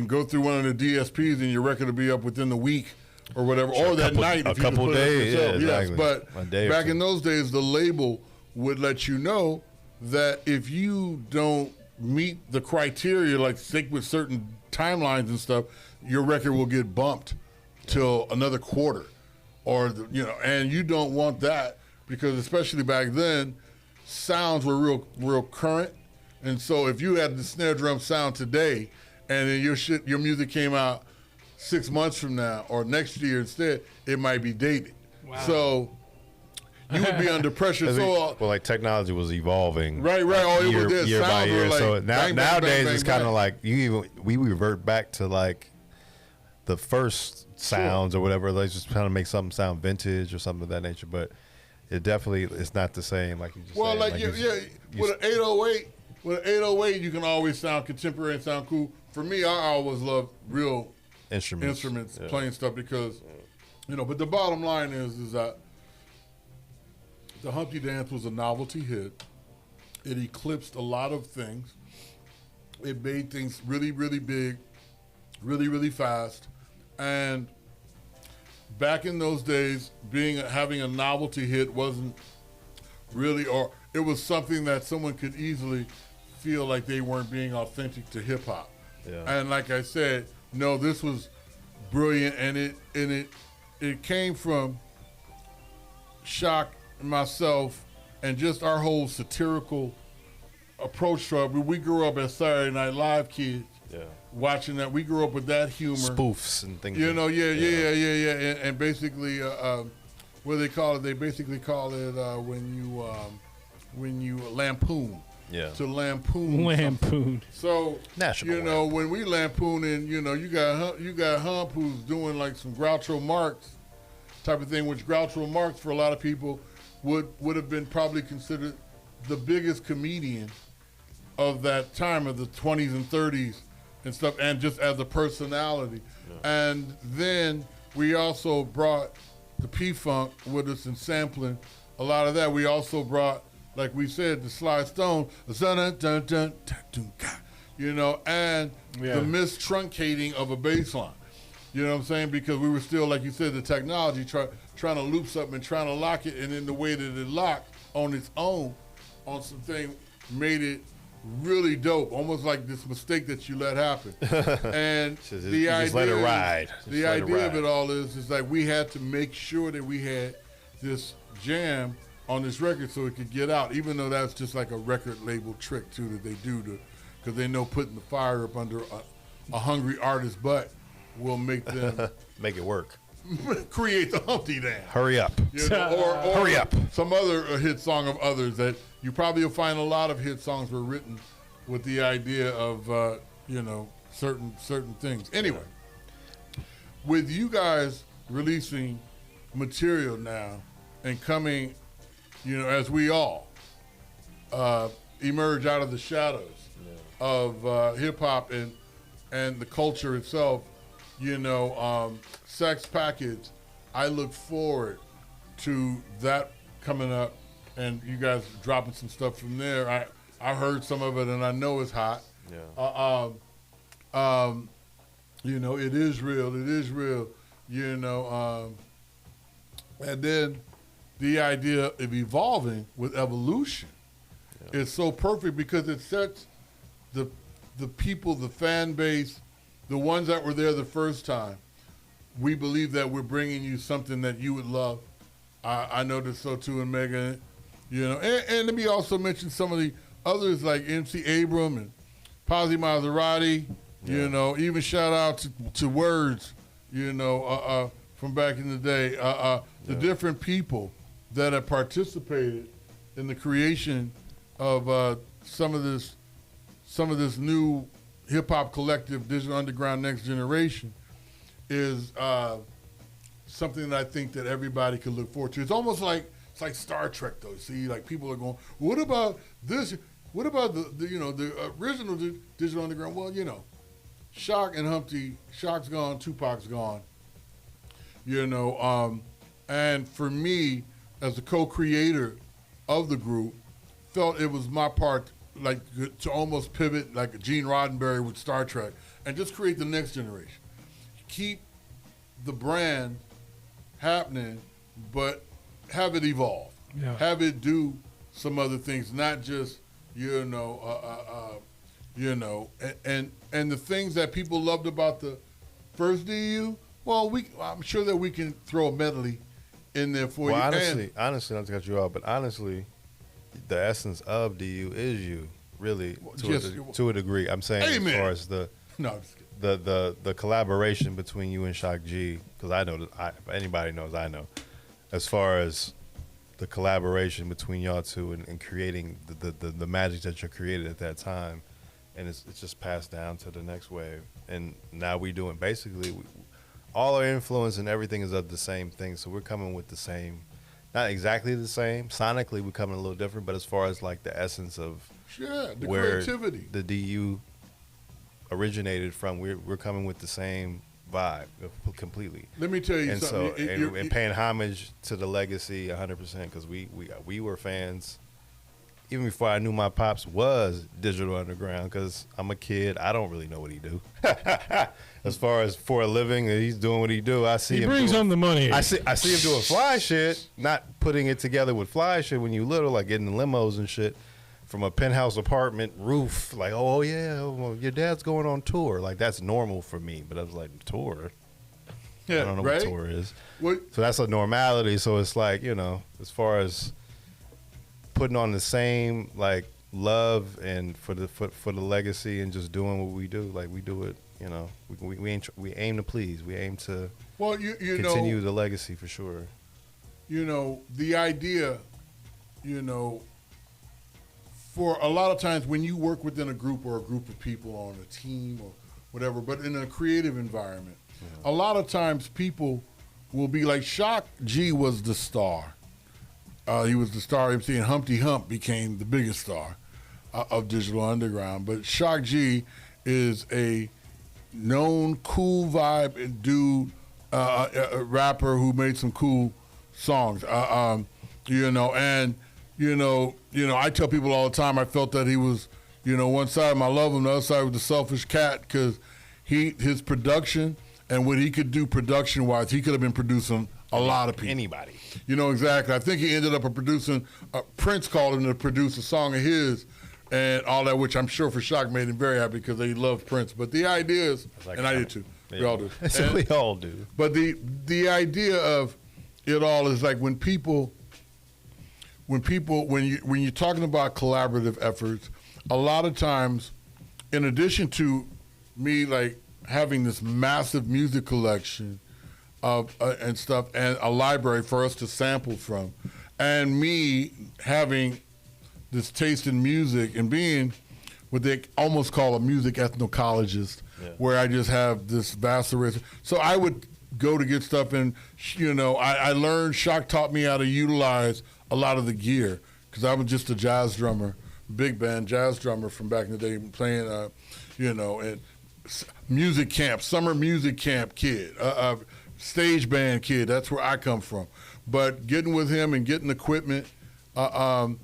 [SPEAKER 2] go through one of the DSPs and your record will be up within the week or whatever, or that night if you just put
[SPEAKER 3] days,
[SPEAKER 2] it up yourself.
[SPEAKER 3] Yeah,
[SPEAKER 2] Yes,
[SPEAKER 3] exactly.
[SPEAKER 2] but back in those days, the label would let you know that if you don't meet the criteria, like stick with certain timelines and stuff, your record will get bumped till another quarter, or and you don't want that, because especially back then, sounds were real current, And so if you had the snare drum sound today, and then your music came out 6 months from now or next year instead, it might be dated. Wow. So you would be under pressure.
[SPEAKER 3] Well, like technology was evolving,
[SPEAKER 2] right. Oh, it was
[SPEAKER 3] year by year.
[SPEAKER 2] Like
[SPEAKER 3] so nowadays
[SPEAKER 2] bang,
[SPEAKER 3] it's kind of like we revert back to like the first sounds or whatever. Let's just kind of make something sound vintage or something of that nature. But it definitely is not the same. Like you just
[SPEAKER 2] well, said. With an 808. With an 808, you can always sound contemporary and sound cool. For me, I always love real instruments playing stuff because, but the bottom line is that the Humpty Dance was a novelty hit. It eclipsed a lot of things. It made things really, really big, really, really fast. And back in those days, having a novelty hit wasn't really, or it was something that someone could easily feel like they weren't being authentic to hip hop. Yeah. And like I said, no, this was brilliant, and it came from Shock and myself and just our whole satirical approach to it. We grew up as Saturday Night Live kids. Yeah. Watching that, we grew up with that humor,
[SPEAKER 3] spoofs and things.
[SPEAKER 2] Yeah. And basically, what they call it? They basically call it when you lampoon.
[SPEAKER 3] Yeah.
[SPEAKER 2] To lampoon. So
[SPEAKER 3] national.
[SPEAKER 2] When we lampoon, and you got Hump who's doing like some Groucho Marx type of thing, which Groucho Marx for a lot of people would have been probably considered the biggest comedian of that time, of the 20s and 30s and stuff, and just as a personality. Yeah. And then we also brought the P-Funk with us and sampling a lot of that. We also brought, like we said, the Sly Stone, and the mistruncating of a bass line. You know what I'm saying? Because we were still, like you said, the technology trying to loop something and trying to lock it, and in the way that it locked on its own on something made it really dope, almost like this mistake that you let happen. And the idea,
[SPEAKER 3] just let it ride.
[SPEAKER 2] The idea of it all is like we had to make sure that we had this jam on this record so it could get out, even though that's just like a record label trick too that they do because they know putting the fire up under a hungry artist's butt will make them
[SPEAKER 3] make it work.
[SPEAKER 2] Create the Humpty Dance.
[SPEAKER 3] Hurry up.
[SPEAKER 2] Or
[SPEAKER 3] hurry up.
[SPEAKER 2] Some other hit song of others that you probably will find a lot of hit songs were written with the idea of certain things. Anyway, with you guys releasing material now and coming, as we all emerge out of the shadows of hip hop and the culture itself, Sex Package, I look forward to that coming up and you guys dropping some stuff from there. I heard some of it and I know it's hot. Yeah. It is real. It is real. And then the idea of evolving with evolution is so perfect because it sets the people, the fan base, the ones that were there the first time. We believe that we're bringing you something that you would love. I know that S.O.T.U and Mega, and let me also mention some of the others like MC Abram and Posy Maserati, even shout out to Words, from back in the day, the different people that have participated in the creation of some of this new hip hop collective, Digital Underground Next Generation, is something that I think that everybody could look forward to. It's almost like Star Trek, though. See, like people are going, what about this? What about the original Digital Underground? Well, Shock and Humpty, Shock's gone, Tupac's gone. And for me, as a co-creator of the group, felt it was my part, like to almost pivot like Gene Roddenberry with Star Trek, and just create the next generation. Keep the brand happening, but have it evolve. Yeah. Have it do some other things, not just and the things that people loved about the first DU. Well, I'm sure that we can throw a medley in there for you.
[SPEAKER 3] Honestly, not to cut you off, but honestly, the essence of DU is you. really to a degree. I'm saying
[SPEAKER 2] Amen.
[SPEAKER 3] as far as the collaboration between you and Shock G, because I know that anybody knows I know, as far as the collaboration between y'all two and creating the magic that you created at that time, and it's just passed down to the next wave, and now we doing basically all our influence and everything is of the same thing, so we're coming with the same, not exactly the same sonically, we're coming a little different, but as far as like the essence of
[SPEAKER 2] the
[SPEAKER 3] where
[SPEAKER 2] creativity,
[SPEAKER 3] the DU originated from, we're coming with the same vibe completely.
[SPEAKER 2] Let me tell you
[SPEAKER 3] and
[SPEAKER 2] something.
[SPEAKER 3] So and paying homage to the legacy 100%, because we were fans even before I knew my pops was Digital Underground, because I'm a kid. I don't really know what he do. As far as for a living, he's doing what he do. I see
[SPEAKER 1] he
[SPEAKER 3] him.
[SPEAKER 1] Brings home the money.
[SPEAKER 3] I see him doing fly shit, not putting it together with fly shit when you little, like getting limos and shit from a penthouse apartment roof. Like, oh yeah, well, your dad's going on tour. Like that's normal for me. But I was like, tour? Yeah, I don't know what tour is. What? So that's a normality. So it's like, you know, as far as putting on the same like love and for the legacy and just doing what we do, like we do it, you know, we aim to please, we aim to continue the legacy for sure.
[SPEAKER 2] You know, the idea, you know, for a lot of times when you work within a group or a group of people on a team or whatever, but in a creative environment, a lot of times people will be like, Shock G was the star. He was the star MC, and Humpty Hump became the biggest star of Digital Underground. But Shock G is a known cool vibe dude, a rapper who made some cool songs. You know, and you know, I tell people all the time I felt that he was, you know, one side of him I love him, the other side was the selfish cat, because his production and what he could do production wise, he could have been producing a lot of people.
[SPEAKER 3] Anybody.
[SPEAKER 2] You know, exactly. I think he ended up producing, Prince called him to produce a song of his and all that, which I'm sure for Shock made him very happy because they love Prince. But the idea is, like, and I did too. Yeah. We all do.
[SPEAKER 3] And, we all do.
[SPEAKER 2] But the idea of it all is like when you're talking about collaborative efforts, a lot of times, in addition to me like having this massive music collection and stuff, and a library for us to sample from, and me having this taste in music and being what they almost call a music ethnocologist, where I just have this vast array. So I would go to get stuff, and you know, I learned, Shock taught me how to utilize a lot of the gear, because I was just a jazz drummer, big band jazz drummer from back in the day, playing, you know, and music camp, summer music camp kid, stage band kid. That's where I come from. But getting with him and getting equipment and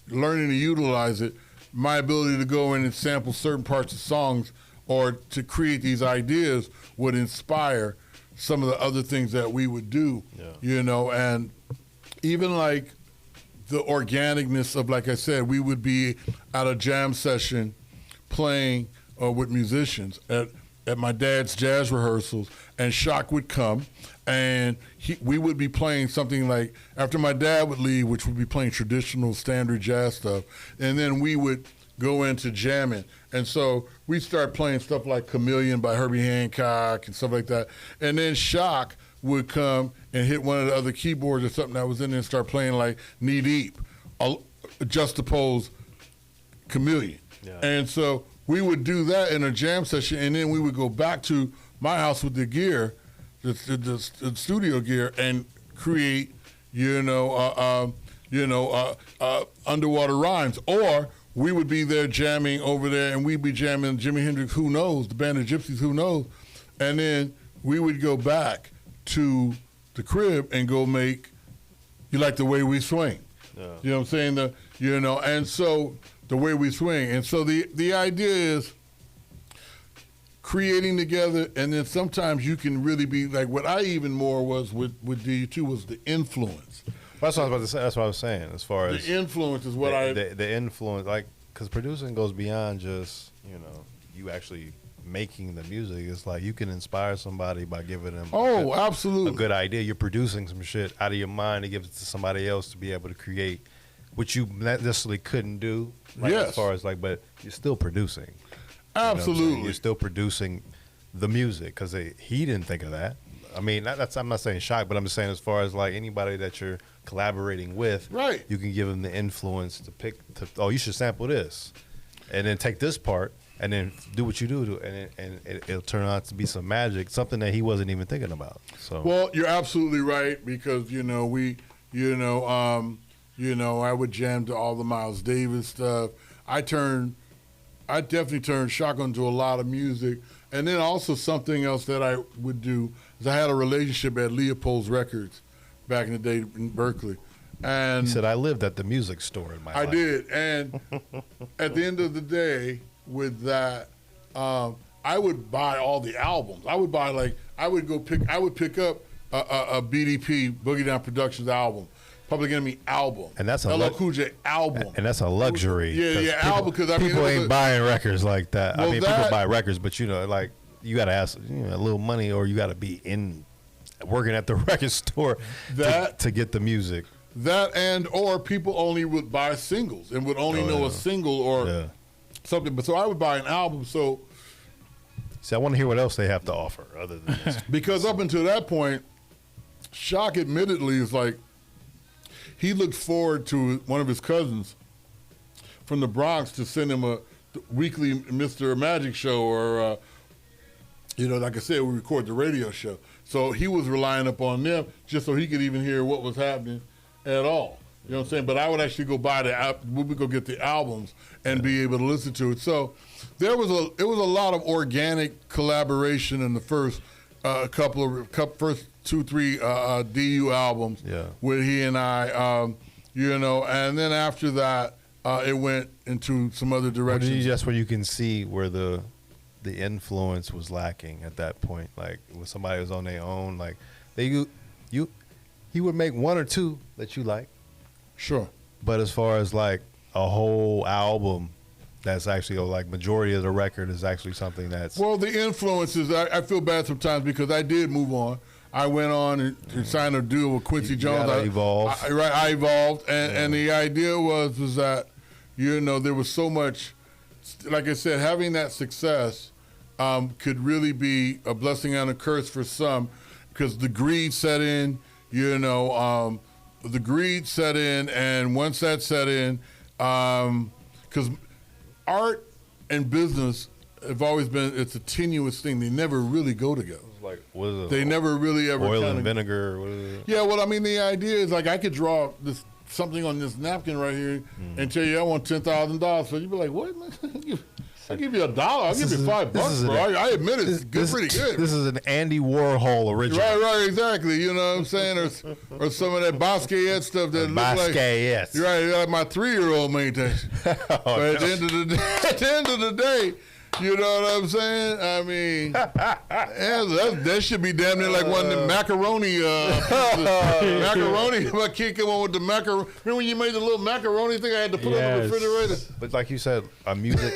[SPEAKER 2] learning to utilize it, my ability to go in and sample certain parts of songs or to create these ideas would inspire some of the other things that we would do, you know, and even like the organicness of, like I said, we would be at a jam session playing with musicians at my dad's jazz rehearsals, and Shock would come, and we would be playing something like, after my dad would leave, which would be playing traditional standard jazz stuff, and then we would go into jamming. And so we start playing stuff like Chameleon by Herbie Hancock and stuff like that, and then Shock would come and hit one of the other keyboards or something that was in there and start playing like Knee Deep, juxtapose Chameleon. Yeah. And so we would do that in a jam session, and then we would go back to my house with the gear, the studio gear, and create, underwater rhymes. Or we would be there jamming over there, and we'd be jamming Jimi Hendrix, Who Knows, the Band of Gypsies, Who Knows, and then we would go back to the crib and go make You Like the Way We Swing. Yeah. You know what I'm saying? And so the way we swing. And so the idea is creating together, and then sometimes you can really be like, what I even more was with DU2 was the influence.
[SPEAKER 3] That's what I was about to say. That's what I was saying. As far as
[SPEAKER 2] the influence is what
[SPEAKER 3] the influence, like, because producing goes beyond just, you know, you actually making the music. It's like you can inspire somebody by giving them
[SPEAKER 2] absolutely
[SPEAKER 3] a good idea. You're producing some shit out of your mind to give it to somebody else to be able to create which you necessarily couldn't do. Like,
[SPEAKER 2] Yes.
[SPEAKER 3] As far as like, but you're still producing.
[SPEAKER 2] Absolutely.
[SPEAKER 3] You're still producing the music because he didn't think of that. I mean, I'm not saying shock, but I'm just saying as far as like anybody that you're collaborating with,
[SPEAKER 2] Right.
[SPEAKER 3] you can give them the influence to pick. You should sample this, and then take this part, and then do what you do, and it'll turn out to be some magic, something that he wasn't even thinking about. So,
[SPEAKER 2] well, you're absolutely right because I would jam to all the Miles Davis stuff. I definitely turned shotgun to a lot of music. And then also something else that I would do is I had a relationship at Leopold's Records back in the day in Berkeley. And
[SPEAKER 3] he said, I lived at the music store in my life.
[SPEAKER 2] I did. And at the end of the day with that, I would buy all the albums. I would pick up a BDP, Boogie Down Productions album. Public Enemy album,
[SPEAKER 3] and that's a
[SPEAKER 2] LL Cool J album,
[SPEAKER 3] and that's a luxury.
[SPEAKER 2] Album because
[SPEAKER 3] people ain't buying records like that.
[SPEAKER 2] Well,
[SPEAKER 3] I mean, people buy records, but like you got to ask a little money, or you got to be working at the record store to get the music.
[SPEAKER 2] That or people only would buy singles and would only know a single or something. But so I would buy an album. So,
[SPEAKER 3] see, I want to hear what else they have to offer other than this.
[SPEAKER 2] Because up until that point, Shock admittedly is like. He looked forward to one of his cousins from the Bronx to send him a weekly Mr. Magic show or, like I said, we record the radio show. So he was relying upon them just so he could even hear what was happening at all. You know what I'm saying? But I would actually go we would go get the albums and be able to listen to it. So it was a lot of organic collaboration in the first first 2-3 DU albums with he and I, and then after that, it went into some other directions.
[SPEAKER 3] That's where you can see where the influence was lacking at that point. Like when somebody was on their own, like he would make one or two that you like.
[SPEAKER 2] Sure.
[SPEAKER 3] But as far as like a whole album, that's actually like majority of the record is actually something that's.
[SPEAKER 2] Well, the influences, I feel bad sometimes because I did move on. I went on and signed a deal with Quincy Jones.
[SPEAKER 3] I evolved.
[SPEAKER 2] I evolved. And the idea was that, there was so much, like I said, having that success could really be a blessing and a curse for some because the greed set in, the greed set in. And once that set in, because art and business have always been, it's a tenuous thing. They never really go together.
[SPEAKER 3] Like, what is it?
[SPEAKER 2] They never really ever
[SPEAKER 3] oil and vinegar. What is it?
[SPEAKER 2] Yeah, well, I mean, the idea is like I could draw something on this napkin right here and tell you I want $10,000. So you'd be like, what? I'll give you $1. I'll give you $5, bro. I admit it's pretty good.
[SPEAKER 3] This is an Andy Warhol original.
[SPEAKER 2] Right, exactly. You know what I'm saying? Or some of that Basquiat stuff that looks like.
[SPEAKER 3] Basquiat.
[SPEAKER 2] Right, like my 3-year-old maintains. But at the end of the day, you know what I'm saying? I mean, that should be damn near like one of the macaroni. Macaroni. My kid come on with the macaroni. Remember when you made the little macaroni thing I had to put on the refrigerator?
[SPEAKER 3] But like you said, a music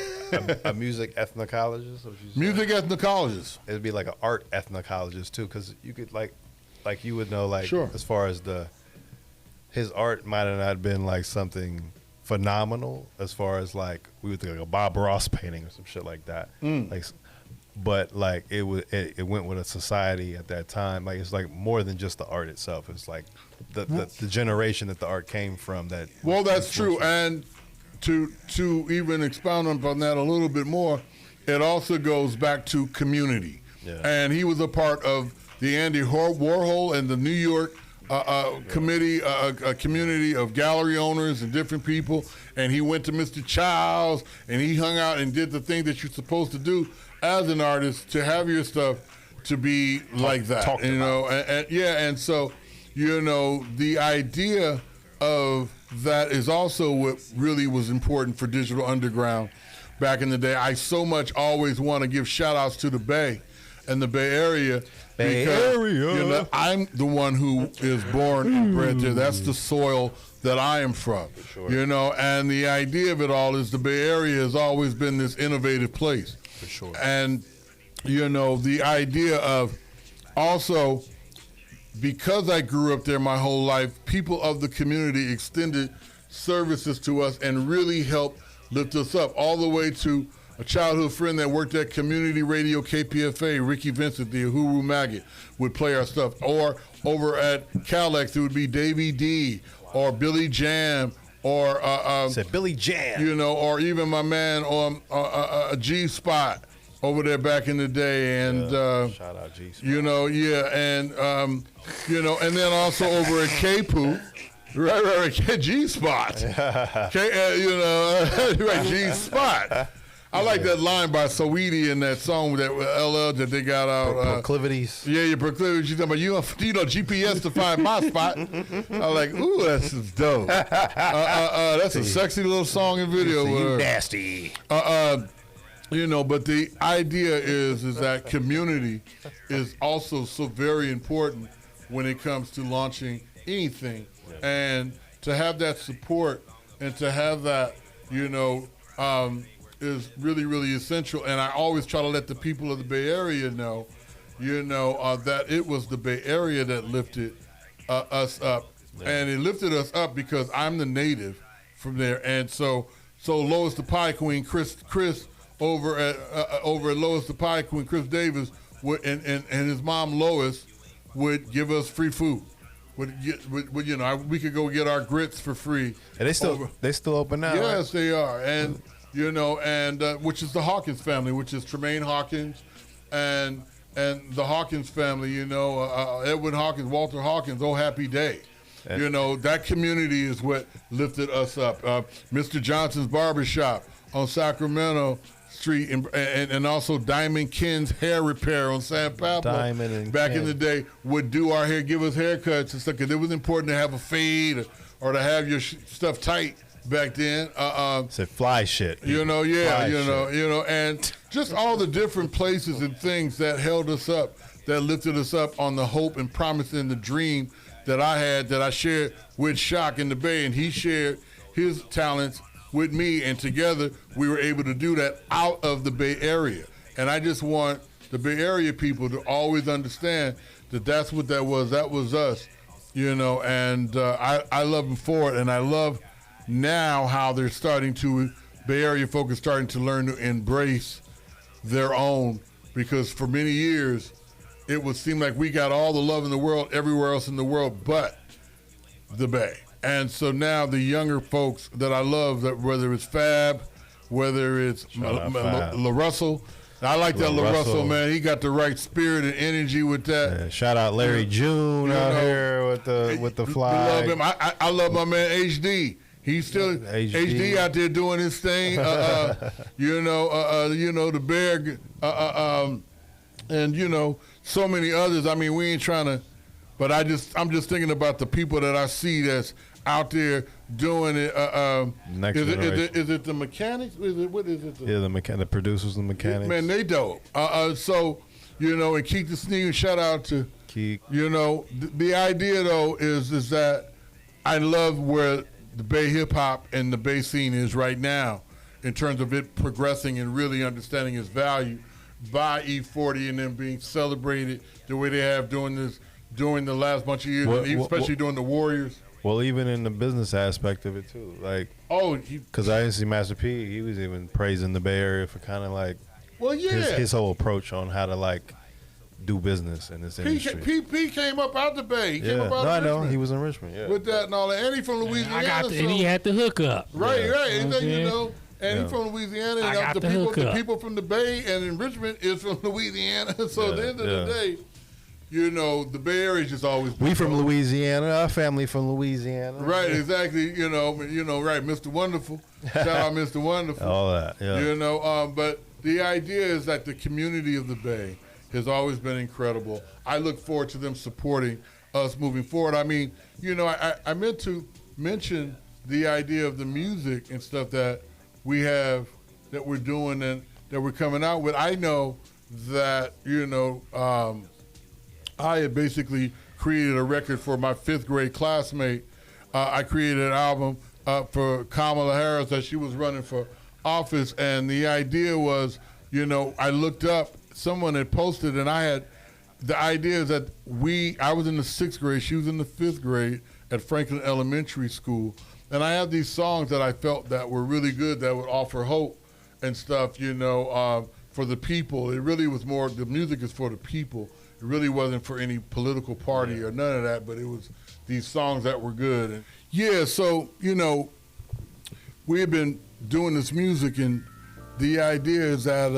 [SPEAKER 3] ethnocologist.
[SPEAKER 2] Music ethnocologist.
[SPEAKER 3] It'd be like an art ethnocologist too, because you could like you would know
[SPEAKER 2] sure.
[SPEAKER 3] As far as his art might have not been like something phenomenal as far as like we would think like a Bob Ross painting or some shit like that. But like it went with a society at that time. Like it's like more than just the art itself. It's like the generation that the art came from. Well,
[SPEAKER 2] that's true. And to even expound upon that a little bit more, it also goes back to community.
[SPEAKER 3] Yeah.
[SPEAKER 2] And he was a part of the Andy Warhol and the New York committee, a community of gallery owners and different people, and he went to Mr. Childs and he hung out and did the thing that you're supposed to do as an artist to have your stuff to be like that, and so the idea of that is also what really was important for Digital Underground back in the day. I so much always want to give shout outs to the Bay and the Bay Area. Because, I'm the one who is born and bred there. That's the soil that I am from.
[SPEAKER 3] For sure.
[SPEAKER 2] And the idea of it all is the Bay Area has always been this innovative place.
[SPEAKER 3] For sure.
[SPEAKER 2] And, the idea of also, because I grew up there my whole life, people of the community extended services to us and really helped lift us up, all the way to a childhood friend that worked at community radio KPFA, Ricky Vincent, the Uhuru Maggot, would play our stuff. Or over at Calex, it would be Davey D or Billy Jam or
[SPEAKER 3] said Billy Jam,
[SPEAKER 2] you know, or even my man on G Spot over there back in the day, and
[SPEAKER 3] shout out G Spot.
[SPEAKER 2] you know, and you know, and then also over at K-Poo. Right, G Spot. You know, right, G Spot. I like that line by S.O.T.U in that song that LL that they got out.
[SPEAKER 3] Proclivities.
[SPEAKER 2] Yeah, your proclivities. She's talking about you know GPS to find my spot. I'm like, ooh, that's just dope. That's a sexy little song and video.
[SPEAKER 3] You nasty.
[SPEAKER 2] You know, but the idea is that community is also so very important when it comes to launching anything, and to have that support and to have that, you know, is really, really essential. And I always try to let the people of the Bay Area know, you know, that it was the Bay Area that lifted us up. Yeah. And it lifted us up because I'm the native from there. And so Lois the Pie Queen, Chris over at Lois the Pie Queen, Chris Davis, and his mom Lois would give us free food. Would you know, we could go get our grits for free.
[SPEAKER 3] And they still open now.
[SPEAKER 2] Yes,
[SPEAKER 3] right?
[SPEAKER 2] they are. And you know, and which is the Hawkins family, which is Tremaine Hawkins, and the Hawkins family. You know, Edwin Hawkins, Walter Hawkins. Oh, happy day. And you know, that community is what lifted us up. Mr. Johnson's Barbershop on Sacramento Street, and also Diamond Ken's Hair Repair on San Pablo.
[SPEAKER 3] Diamond and
[SPEAKER 2] back
[SPEAKER 3] Ken.
[SPEAKER 2] In the day would do our hair, give us haircuts and stuff, because it was important to have a fade or to have your stuff tight back then.
[SPEAKER 3] Said fly shit.
[SPEAKER 2] You know, yeah,
[SPEAKER 3] fly
[SPEAKER 2] you know,
[SPEAKER 3] shit.
[SPEAKER 2] you know, and just all the different places and things that held us up, that lifted us up on the hope and promise and the dream that I had, that I shared with Shock in the Bay, and he shared his talents with me, and together we were able to do that out of the Bay Area. And I just want the Bay Area people to always understand that that's what that was. That was us, you know, and I love them for it. And I love now how they're starting to, Bay Area folk are starting to learn to embrace their own, because for many years it would seem like we got all the love in the world everywhere else in the world but the Bay. And so now the younger folks that I love, that whether it's Fab, whether it's La Russell, I like that La Russell, man. He got the right spirit and energy with that.
[SPEAKER 3] Yeah, shout out Larry June out here with the fly.
[SPEAKER 2] I love him. I love my man HD. He's still HD out there doing his thing. You know the Bear, and you know so many others. I mean, we ain't trying to, but I'm just thinking about the people that I see that's out there doing it. Is it the mechanics? What is it?
[SPEAKER 3] The producers, the mechanics.
[SPEAKER 2] Man, they dope. So, you know, and Keith the Sneak, shout out to
[SPEAKER 3] Keith.
[SPEAKER 2] You know, the idea though is that I love where the Bay hip hop and the Bay scene is right now, in terms of it progressing and really understanding its value by E40 and them being celebrated the way they have during the last bunch of years, especially during the Warriors.
[SPEAKER 3] Well, even in the business aspect of it too, like because I didn't see Master P. He was even praising the Bay Area for kind of like, his whole approach on how to like do business in this industry.
[SPEAKER 2] P came up out the Bay. He
[SPEAKER 3] I know he was in Richmond. Yeah,
[SPEAKER 2] with that and all that, and he from Louisiana.
[SPEAKER 1] And he had the hookup.
[SPEAKER 2] Right. And then, you know. And he's from Louisiana, and the people from the Bay and in Richmond is from Louisiana. So at the end of the day, you know, the Bay Area just always been.
[SPEAKER 3] We from Louisiana, our family from Louisiana.
[SPEAKER 2] Right, exactly. You know, right, Mr. Wonderful. Shout out Mr. Wonderful.
[SPEAKER 3] All that, yeah.
[SPEAKER 2] You know, but the idea is that the community of the Bay has always been incredible. I look forward to them supporting us moving forward. I mean, you know, I meant to mention the idea of the music and stuff that we have, that we're doing and that we're coming out with. I know that, you know, I had basically created a record for my 5th grade classmate. I created an album for Kamala Harris as she was running for office, and the idea was, you know, I looked up, someone had posted, and the idea is that I was in the 6th grade, she was in the 5th grade at Franklin Elementary School, And I have these songs that I felt that were really good that would offer hope and stuff, you know, for the people. It really was more, the music is for the people. It really wasn't for any political party or none of that, but it was these songs that were good. And yeah, so, you know, we have been doing this music, and the idea is that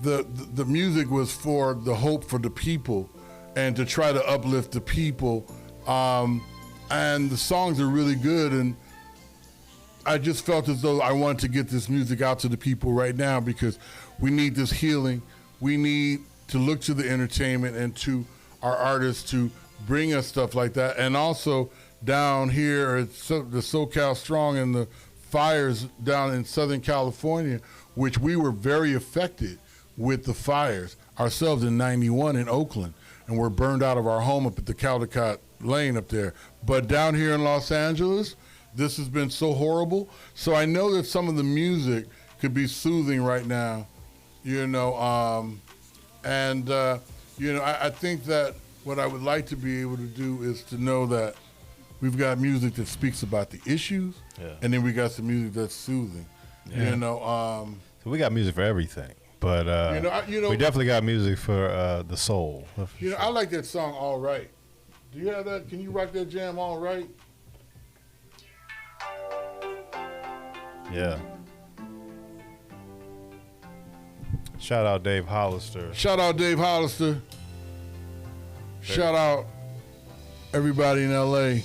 [SPEAKER 2] the music was for the hope for the people and to try to uplift the people. And the songs are really good, and I just felt as though I wanted to get this music out to the people right now because we need this healing. We need to look to the entertainment and to our artists to bring us stuff like that. And also down here at the SoCal Strong and the fires down in Southern California, which we were very affected with the fires ourselves in '91 in Oakland, and we're burned out of our home up at the Caldecott Lane up there. But down here in Los Angeles, this has been so horrible. So I know that some of the music could be soothing right now, you know, you know, I think that what I would like to be able to do is to know that we've got music that speaks about the issues, and then we got some music that's soothing, you know.
[SPEAKER 3] So we got music for everything. But you know, we definitely got music for the soul.
[SPEAKER 2] You know, I like that song "All Right." Do you have that? Can you rock that jam "All Right"?
[SPEAKER 3] Yeah. Shout out Dave Hollister.
[SPEAKER 2] Shout out Dave Hollister. Shout out everybody in LA.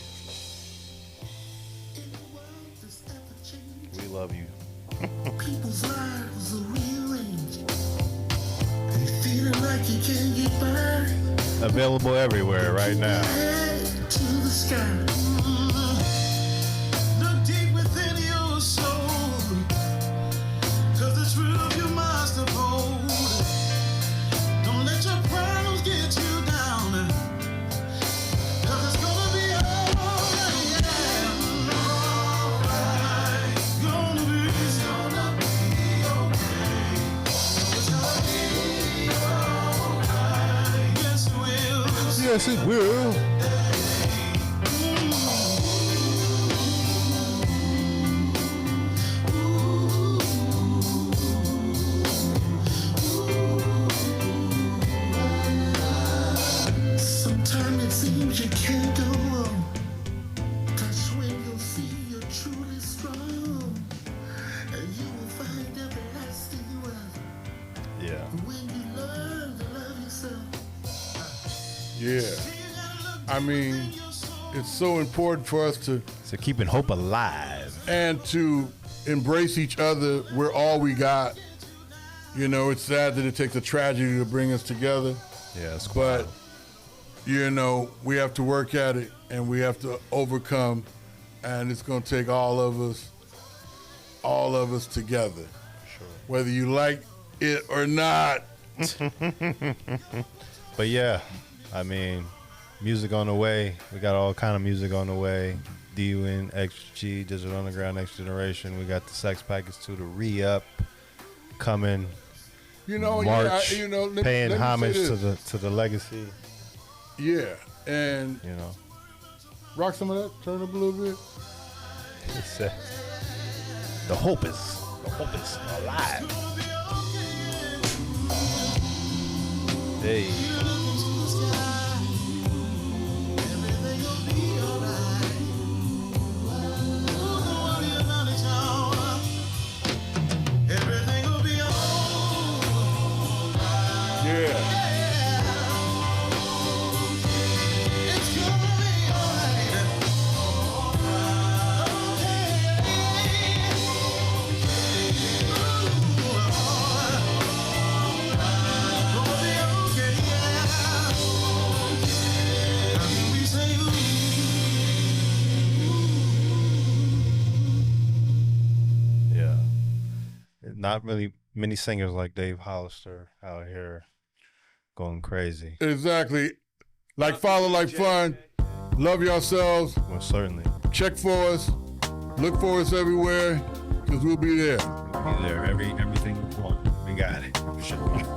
[SPEAKER 3] We love you.
[SPEAKER 4] People's lives are rearranged. They feeling like you can't get by.
[SPEAKER 3] Available everywhere right now.
[SPEAKER 4] Head to the sky. Look deep within your soul. 'Cause the truth you must uphold. Don't let your problems get you down. 'Cause it's gonna be alright. Yeah. Alright. Gonna be okay. It's gonna be alright. Yes, it will.
[SPEAKER 3] Yes, it will.
[SPEAKER 4] Sometimes it seems you can't go wrong. That's when you'll see you're truly strong. And you will find everlasting wealth.
[SPEAKER 3] Yeah.
[SPEAKER 4] When you learn to love yourself.
[SPEAKER 2] Yeah. I mean, it's so important for us to
[SPEAKER 3] So keeping hope alive.
[SPEAKER 2] and to embrace each other. We're all we got. You know, it's sad that it takes a tragedy to bring us together,
[SPEAKER 3] Yeah, it's
[SPEAKER 2] but you know, we have to work at it and we have to overcome, and it's going to take all of us together.
[SPEAKER 3] Sure.
[SPEAKER 2] Whether you like it or not.
[SPEAKER 3] But yeah, I mean, music on the way. We got all kind of music on the way. DUNxG, Digital Underground Next Generation. We got the Sex Package 2, the Re-Up coming.
[SPEAKER 2] You know,
[SPEAKER 3] March,
[SPEAKER 2] yeah, you know,
[SPEAKER 3] paying
[SPEAKER 2] let me
[SPEAKER 3] homage
[SPEAKER 2] say
[SPEAKER 3] to
[SPEAKER 2] this.
[SPEAKER 3] the legacy.
[SPEAKER 2] Yeah, and
[SPEAKER 3] You know,
[SPEAKER 2] rock some of that. Turn up a little bit.
[SPEAKER 3] it's, the hope is alive. Hey,
[SPEAKER 2] Yeah.
[SPEAKER 3] yeah. Not really many singers like Dave Hollister out here going crazy.
[SPEAKER 2] Exactly. Like follow, like fun. Love yourselves.
[SPEAKER 3] Most certainly.
[SPEAKER 2] Check for us. Look for us everywhere, because we'll be there.
[SPEAKER 3] Be there. Everything we want. We got it. For sure.